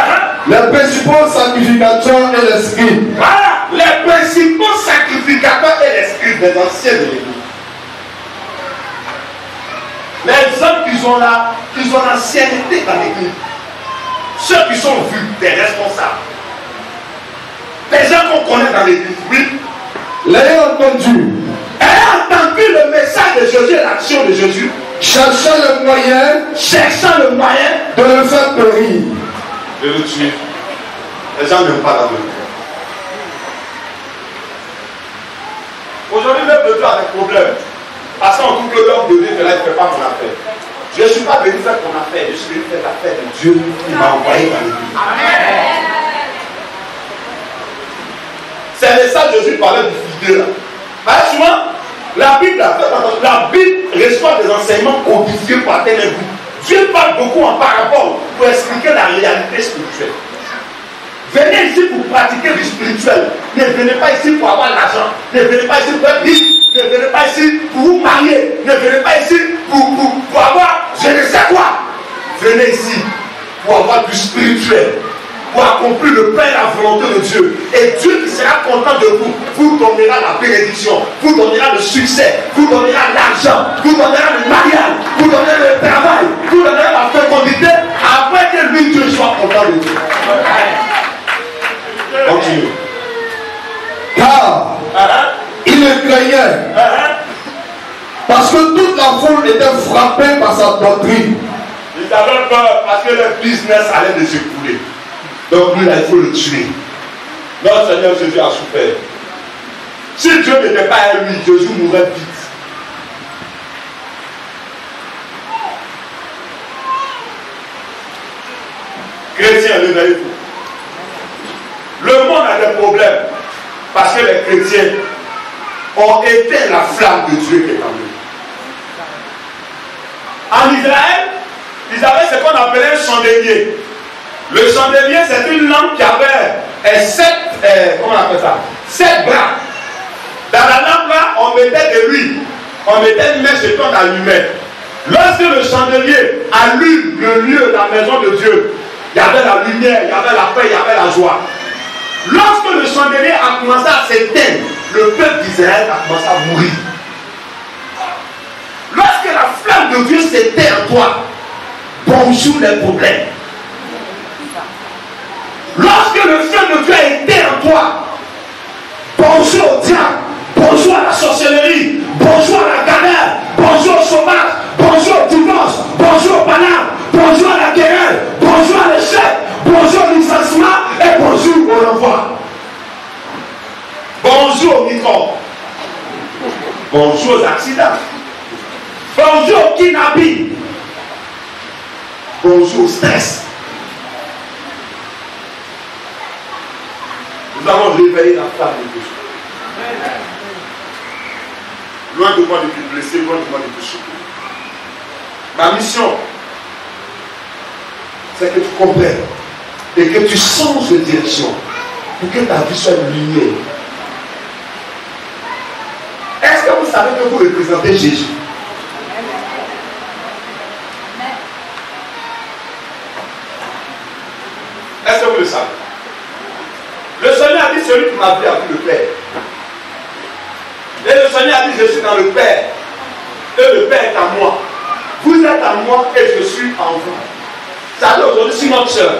S2: Les principaux sacrificateurs et les scribes.
S4: Voilà, les principaux sacrificateurs et les scribes des anciens de l'église. Les hommes qui ont l'ancienneté dans l'église. Ceux qui sont vus, des responsables. Les gens qu'on connaît dans l'église, oui.
S2: L'ayant entendu.
S4: Ayant entendu le message de Jésus et l'action de Jésus.
S2: Cherchant le moyen
S4: de
S2: le faire périr.
S4: De le tuer. Les gens n'aiment pas la vie. Aujourd'hui, l'œuvre de Dieu a des problèmes. Parce qu'on trouve que l'homme de Dieu, là, il ne fait pas mon affaire. Je ne suis pas venu faire ton affaire, je suis venu faire l'affaire de Dieu qui m'a envoyé dans l'église. Amen. C'est ça que Jésus parlait du fidèle. Parce que souvent, la Bible reçoit des enseignements codifiés par tel et vous. Dieu parle beaucoup en parabole pour expliquer la réalité spirituelle. Venez ici pour pratiquer du spirituel. Ne venez pas ici pour avoir l'argent. Ne venez pas ici pour être riche. Ne venez pas ici pour vous marier. Ne venez pas ici pour avoir je ne sais quoi. Venez ici pour avoir du spirituel. Pour accomplir le plein la volonté de Dieu. Et Dieu qui sera content de vous, vous donnera la bénédiction, vous donnera le succès, vous donnera l'argent, vous donnera le mariage, vous donnera le travail, vous donnera la fécondité, après que lui, Dieu soit content de vous. Continue.
S2: Car il le craignait. Parce que toute la foule était frappée par sa doctrine.
S4: Ils avaient peur parce que le business allait de s'écouler. Donc lui, là, il faut le tuer. Notre Seigneur Jésus a souffert. Si Dieu n'était pas à lui, Jésus mourrait vite. Chrétiens, réveillez-vous. Le monde a des problèmes parce que les chrétiens ont éteint la flamme de Dieu qui est en eux. En Israël, ils avaient ce qu'on appelait un chandelier. Le chandelier, c'est une lampe qui avait 7 bras. Dans la lampe là, on mettait de l'huile. On mettait une mèche et on allumait. Lorsque le chandelier allume le lieu, la maison de Dieu, il y avait la lumière, il y avait la paix, il y avait la joie. Lorsque le chandelier a commencé à s'éteindre, le peuple d'Israël a commencé à mourir. Lorsque la flamme de Dieu s'éteint en toi, bonjour les problèmes. Lorsque le feu de Dieu a été en toi, bonjour au diable, bonjour à la sorcellerie, bonjour à la galère, bonjour au chômage, bonjour au divorce, bonjour au banal, bonjour à la guerre, bonjour à l'échec, bonjour au licenciement et bonjour au renvoi. Bonjour au micro, bonjour aux accidents, bonjour au kidnapping, bonjour au stress. nous allons réveiller la flamme de Dieu. Loin de moi de te blesser, loin de moi de te choquer. Ma mission, c'est que tu comprennes et que tu changes de direction pour que ta vie soit une lumière. Est-ce que vous savez que vous représentez Jésus? Est-ce que vous le savez? Le Seigneur a dit celui qui m'a vu a vu le Père. Et le Seigneur a dit je suis dans le Père. Et le Père est à moi. Vous êtes à moi et je suis en vous. Ça veut aujourd'hui, si notre soeur,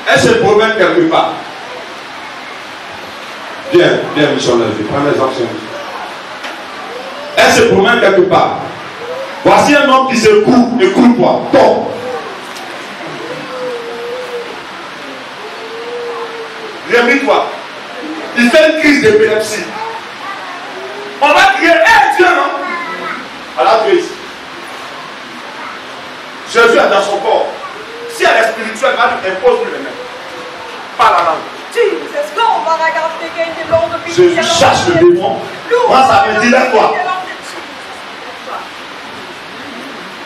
S4: elle se promène quelque part. Viens, missionnaire, prends les actions. Elle se promène quelque part. Voici un homme qui se court, écoute-toi, tombe. Réveille-toi. Il fait une crise d'épilepsie. On va crier, hé Dieu, non? À la crise. Jésus est dans son corps. Si elle est spirituelle, elle impose-lui les mains. Pas la langue. Jésus chasse le démon. Moi, ça me dit là quoi?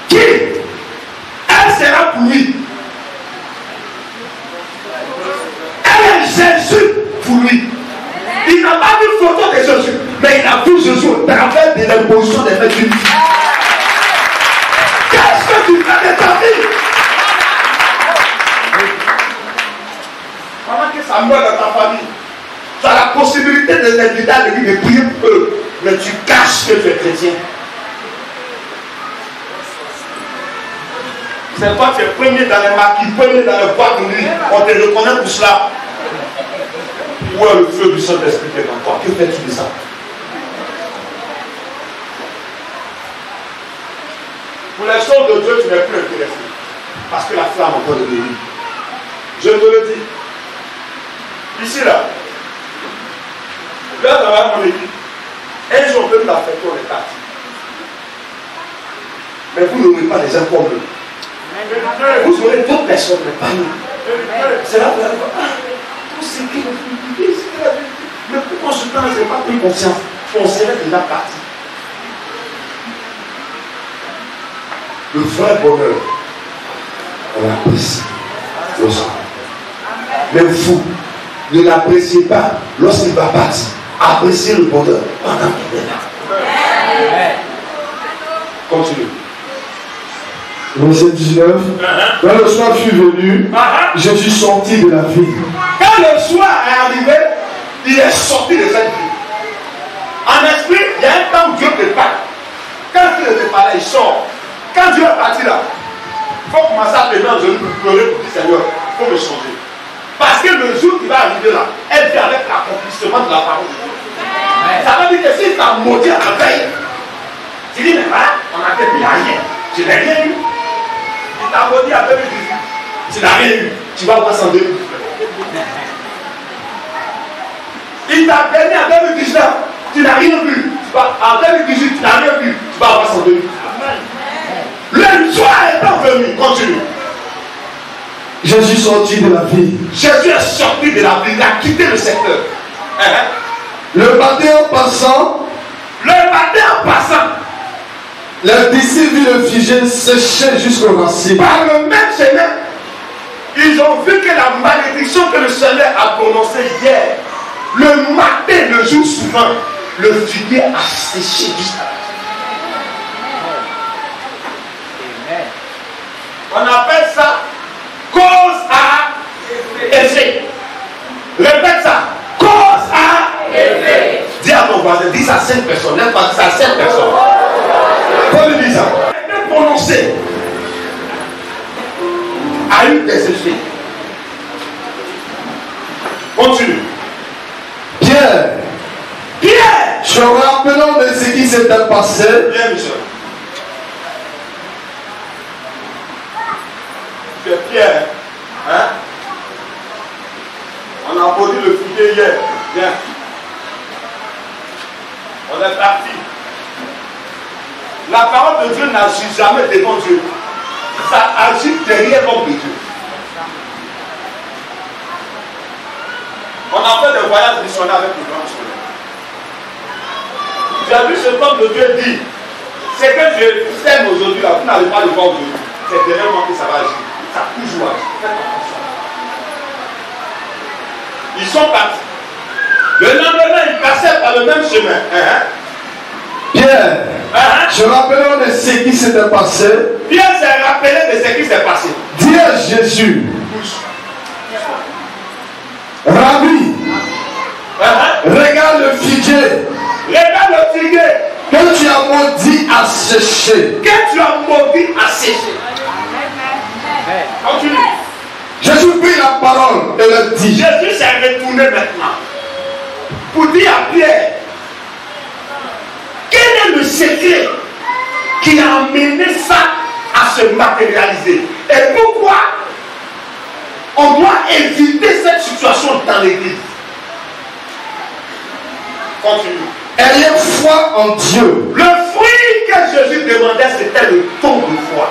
S4: Qui? Elle sera pour lui. Elle est Jésus pour lui. Il n'a pas vu photo de Jésus, mais il a vu Jésus au travers de l'imposition des mains de Dieu. Qu'est-ce que tu fais de ta vie? Pendant que ça meurt dans ta famille, tu as la possibilité de l'inviter à l'église de prier pour eux, mais tu caches que tu es chrétien. C'est toi qui es premier dans les maquis, premier dans les boîtes de nuit. On te reconnaît pour cela. Où est le feu du Saint-Esprit qui est dans toi? Que fais-tu de ça? Pour les choses de Dieu, tu n'es plus intéressé. Parce que la flamme encore de Dieu. Je te le dis. Ici, là. Là, dans mon équipe. Un jour, on peut nous affecter, on est parti. Mais vous n'aurez pas les gens comme nous. Vous aurez d'autres personnes, mais pas nous. C'est là que vous allez voir. Tout ce qui est la vérité. Mais pourquoi ce temps, je n'ai pas pris conscience? On serait déjà parti. Le vrai bonheur, on l'apprécie lorsqu'on. Mais vous, ne l'appréciez pas lorsqu'il va partir. Appréciez le bonheur pendant qu'il est là. Continue.
S2: Verset 19. Quand le soir fut venu, je suis sorti de la ville.
S4: Quand le soir est arrivé, il est sorti de cette ville. En esprit, il y a un temps où Dieu te parle. Quand Dieu te parle, il sort. Quand Dieu est parti là, il faut commencer à te mettre en genoux pour pleurer pour dire Seigneur, il faut me changer. Parce que le jour qui va arriver là, elle vient avec l'accomplissement de la parole de Dieu. Ça veut dire que si tu as maudit à la veille, tu dis mais voilà, on a fait rien. Tu n'as rien eu. Il t'a maudit à 2018. Tu n'as rien eu. Tu vas voir ça en 2019. Il t'a béni en 2019. Tu n'as rien vu. En 2018, tu n'as rien vu. Tu vas voir ça en 2019. Le soir étant venu, continue.
S2: Je suis sorti de la ville.
S4: Jésus est sorti de la ville, il a quitté le secteur.
S2: Le matin en passant, les disciples virent le figuier séché jusqu'aux racines.
S4: Par le même chemin, ils ont vu que la malédiction que le Seigneur a prononcée hier, le matin, le jour suivant, le figuier a séché jusqu'à la fin. On appelle ça cause à effet. Répète ça. Cause à effet. Dis à ton voisin, dis à 5 personnes. N'aime pas ça à 5 personnes. Faut lui dire ça. Elle est prononcée. A eu des effets. Continue.
S2: Pierre, se rappelant de ce qui s'était passé,
S4: Bien, monsieur. C'est Pierre. Hein? On a applaudi le figuier hier. Bien. On est parti. La parole de Dieu n'agit jamais devant Dieu. Ça agit derrière l'homme de Dieu. On a fait des voyages missionnaires avec le grand missionnaire. J'ai vu ce peuple de Dieu dire, ce que je sème aujourd'hui, là, vous n'allez pas le voir aujourd'hui. C'est derrière moi que ça va agir. Ça a toujours agi. Faites attention. Ils sont partis. Le lendemain, ils passaient par le même chemin.
S2: Pierre, je rappelle de ce qui s'était passé.
S4: Pierre s'est rappelé de ce qui s'est passé.
S2: Dis à Jésus, Rabbi, regarde le figuier.
S4: Regarde le figuier.
S2: Que tu as maudit à sécher.
S4: Que tu as maudit à sécher. Continue.
S2: Jésus prit la parole et le dit.
S4: Jésus s'est retourné maintenant pour dire à Pierre, quel est le secret qui a amené ça à se matérialiser? Et pourquoi on doit éviter cette situation dans l'église? Continue.
S2: Ayez foi en Dieu.
S4: Le fruit que Jésus demandait, c'était le ton de foi.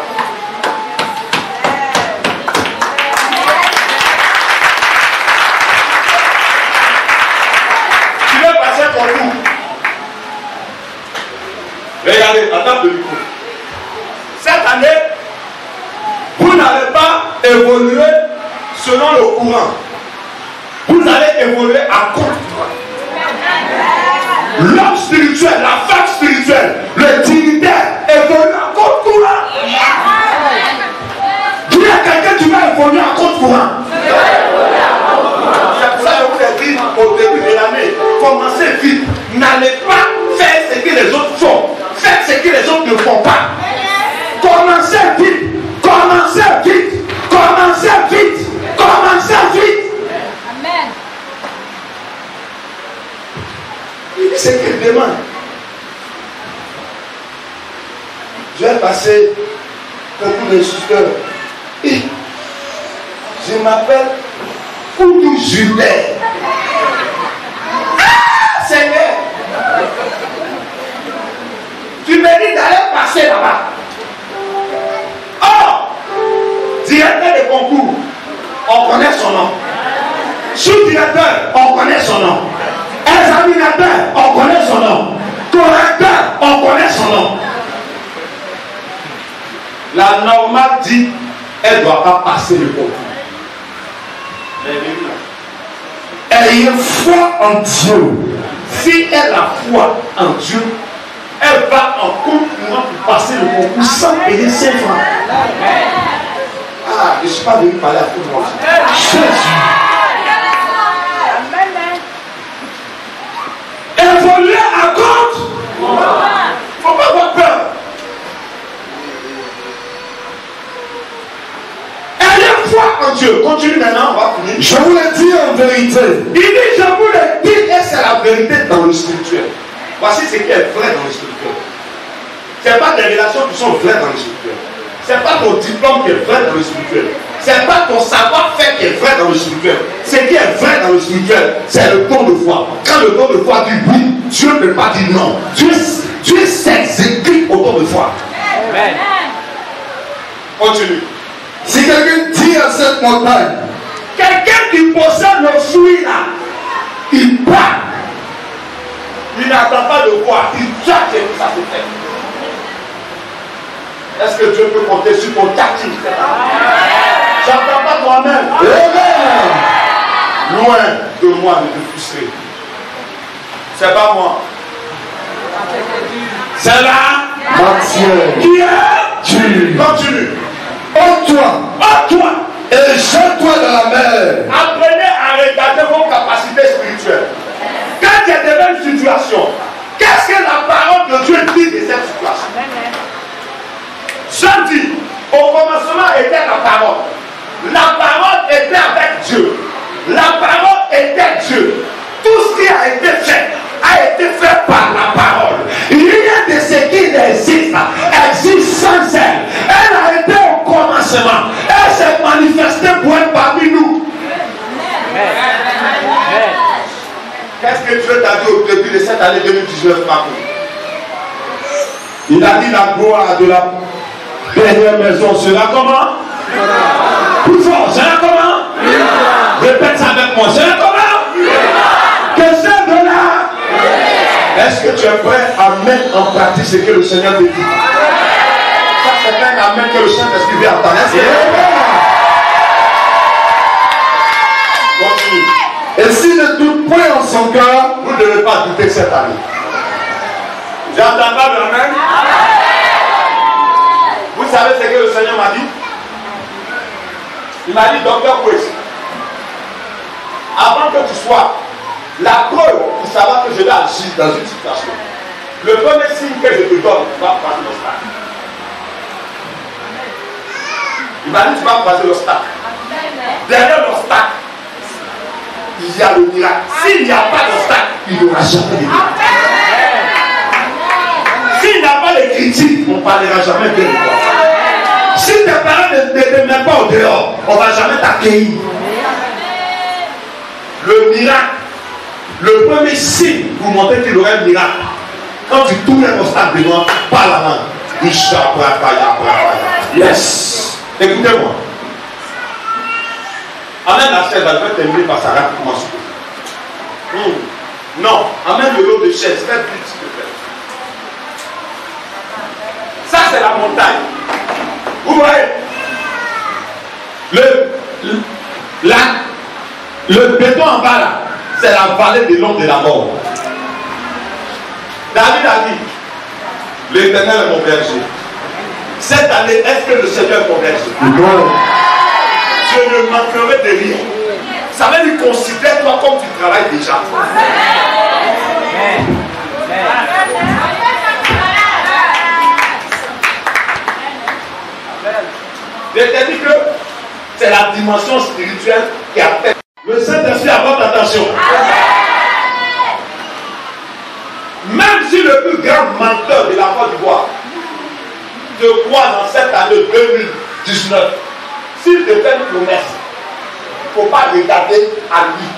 S4: Tu veux passer ton tour. Regardez, attends le micro. Cette année, vous n'allez pas évoluer selon le courant. Vous allez évoluer à contre-courant. L'homme spirituel, la femme spirituelle, le dignitaire évolue à contre-courant. Dis à quelqu'un, tu vas évoluer à contre-courant. C'est pour ça que je vous ai dit au début de l'année, commencez vite. N'allez pas faire ce que les autres font. Faites ce que les autres ne font pas. Commencez vite. Commencez vite. Commencez vite. Commencez vite.
S5: Amen.
S4: Il dit ce qu'il demande. Je vais passer beaucoup de instructeurs. Et je m'appelle Koudou Julet. Ah, Seigneur! Tu me dis d'aller passer là-bas. Or, directeur de concours, on connaît son nom. Sous-directeur, on connaît son nom. Examinateur, on connaît son nom. Correcteur, on connaît son nom. La normale dit, elle ne doit pas passer le concours.
S2: Ayez foi en Dieu.
S4: Si elle a foi en Dieu, elle va en concourant pour passer le concours sans payer 5 francs. Ah, je ne suis pas venu parler à tout le monde. Jésus. Évoluer à compte. Il ne faut pas avoir peur. Ayez foi en Dieu. Continue maintenant, on va finir.
S2: Je vous le dis en vérité.
S4: Il dit, je vous le dis, et c'est la vérité dans le spirituel. Voici ce qui est vrai dans le spirituel. Ce n'est pas des relations qui sont vraies dans le spirituel. Ce n'est pas ton diplôme qui est vrai dans le spirituel. Ce n'est pas ton savoir-faire qui est vrai dans le spirituel. Ce qui est vrai dans le spirituel, c'est le don de foi. Quand le don de foi dit oui, Dieu ne peut pas dire non. Dieu s'exécute au don de foi.
S5: Amen.
S4: Continue.
S2: Si quelqu'un dit à cette montagne,
S4: Quelqu'un qui possède le fruit là, il part. Il n'attend pas de voir, il jette et ça se fait. Est-ce que Dieu peut compter sur ton tactique? J'entends pas toi-même. Loin de moi de te frustrer. C'est pas moi. C'est là.
S2: Matthieu,
S4: Qui est?
S2: tu,
S4: Continue.
S2: ôte-toi
S4: Toi,
S2: et jette-toi dans la mer.
S4: apprenez à regarder vos capacités spirituelles. Quand il y a de même situation, qu'est-ce que la parole de Dieu dit de cette situation? Je dis, au commencement était la parole. La parole était avec Dieu. La parole était Dieu. Tout ce qui a été fait par la parole. Rien de ce qui existe sans elle. Elle a été au commencement. Elle s'est manifestée pour être parmi nous. Qu'est-ce que Dieu t'a dit au début de cette année 2019, Marco? Il a dit la gloire de la dernière maison sera comment? Plus fort, sera comment? Répète ça avec moi, sera comment? Est-ce que tu es prêt à mettre en pratique ce que le Seigneur te dit? Ça, c'est un amen que le Saint-Esprit vient entendre. Continue.
S2: Et s'il ne doute point en son cœur,
S4: Vous ne devez pas douter cette année. J'entends pas le amen. Vous savez ce que le Seigneur m'a dit? Il m'a dit, docteur Kwesi, avant que tu sois la preuve pour savoir que je vais agir dans une situation, le premier signe que je te donne, tu vas croiser l'obstacle. Il m'a dit, tu vas croiser l'obstacle. Derrière l'obstacle, il y a le miracle. S'il n'y a pas d'obstacle, il n'y aura jamais de miracle. S'il n'y a pas de critique, on ne parlera jamais bien de toi. Si tes parents ne te mettent pas au dehors, on ne va jamais t'accueillir. Le miracle, le premier signe pour montrer qu'il aurait un miracle, quand tu tournes un obstacle devant, pas la main. Yes. Écoutez-moi. Amène la chaise, elle va terminer par sa rate. Non, amène le lot de chaise, fais plus s'il te plaît. Ça c'est la montagne. Vous voyez, le béton en bas là, c'est la vallée de l'ombre de la mort. David a dit, l'Éternel est mon berger. Cette année, est-ce que le Seigneur est mon berger? Je ne manquerai de rien. Ça veut dire, considère-toi comme tu travailles déjà. Je t'ai dit que c'est la dimension spirituelle qui a fait. Le Saint-Esprit a votre attention. Même si le plus grand menteur de la Côte d'Ivoire te croise en cette année 2019, s'il te fait une promesse, il ne faut pas regarder à lui.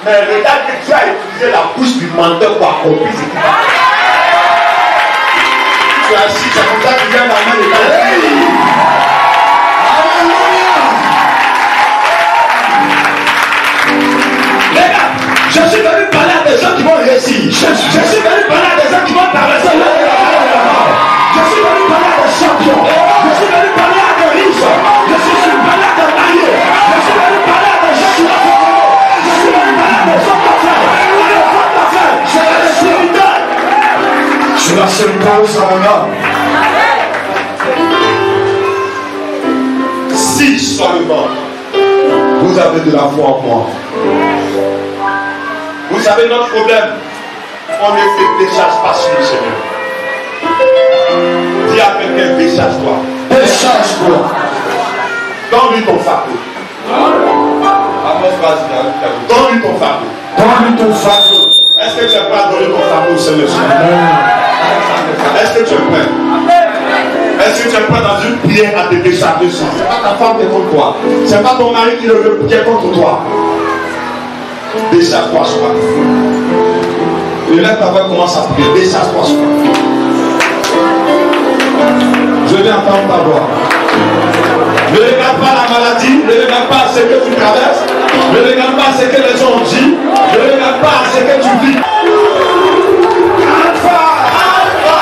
S4: Mais regarde que tu as utilisé la bouche du menteur pour accomplir ce qu'il va faire. Tu as assis, c'est comme ça que tu viens d'amener le temps. Je suis venu parler à des gens qui vont réussir. Je suis venu parler à des gens qui vont traverser le monde. Je suis venu parler à des champions. Je suis venu parler à des riches. Je suis venu parler à des mariés. Je suis venu parler à des gens qui vont faire. Je suis venu parler à des hommes d'affaires. Je suis la sécurité. Je suis la sécurité sur mon âme. Si seulement vous avez de la foi en moi. Vous savez notre problème, on ne se décharge pas sur le Seigneur. Dis à quelqu'un, décharge-toi. Décharge-toi. Donne-lui ton fardeau. Donne-lui ton fardeau. Donne-lui ton fardeau. Est-ce que tu es prêt à donner ton fardeau au Seigneur? Est-ce que tu es prêt? Est-ce que tu es prêt dans une prière à te décharger? Ce n'est pas ta femme qui est contre toi. Ce n'est pas ton mari qui est contre toi. Décharge-toi sur toi. Et là, ta voix commence à prier. Décharge-toi sur toi. Je vais entendre ta voix. Ne regarde pas la maladie. Ne regarde pas ce que tu traverses. Ne regarde pas ce que les gens ont dit. Ne regarde pas ce que tu vis. Alpha, Alpha.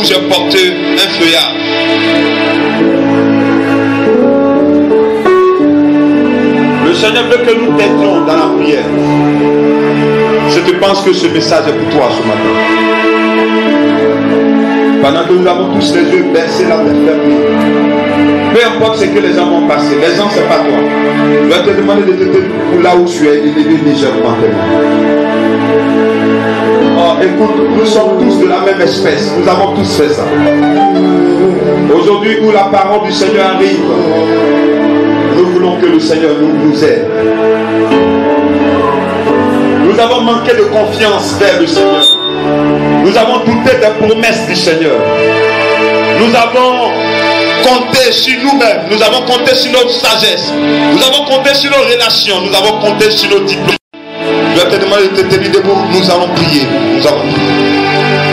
S5: où j'ai porté un feuillard.
S4: Le Seigneur veut que nous t'aidions dans la prière. Je te pense que ce message est pour toi ce matin. Pendant que nous avons tous les yeux baissés, la tête fermée. Peu importe ce que les gens vont passer, les gens c'est pas toi. Je vais te demander de te tenir là où tu es et de lever légèrement tes mains. Oh, écoute, nous sommes tous de la même espèce. Nous avons tous fait ça. Aujourd'hui où la parole du Seigneur arrive, nous voulons que le Seigneur nous aide. Nous avons manqué de confiance vers le Seigneur. Nous avons douté des promesses du Seigneur. Nous avons compté sur nous-mêmes. Nous avons compté sur notre sagesse. Nous avons compté sur nos relations. Nous avons compté sur nos diplômes. Je vais te demander de te tenir debout. Nous allons prier. Nous allons prier.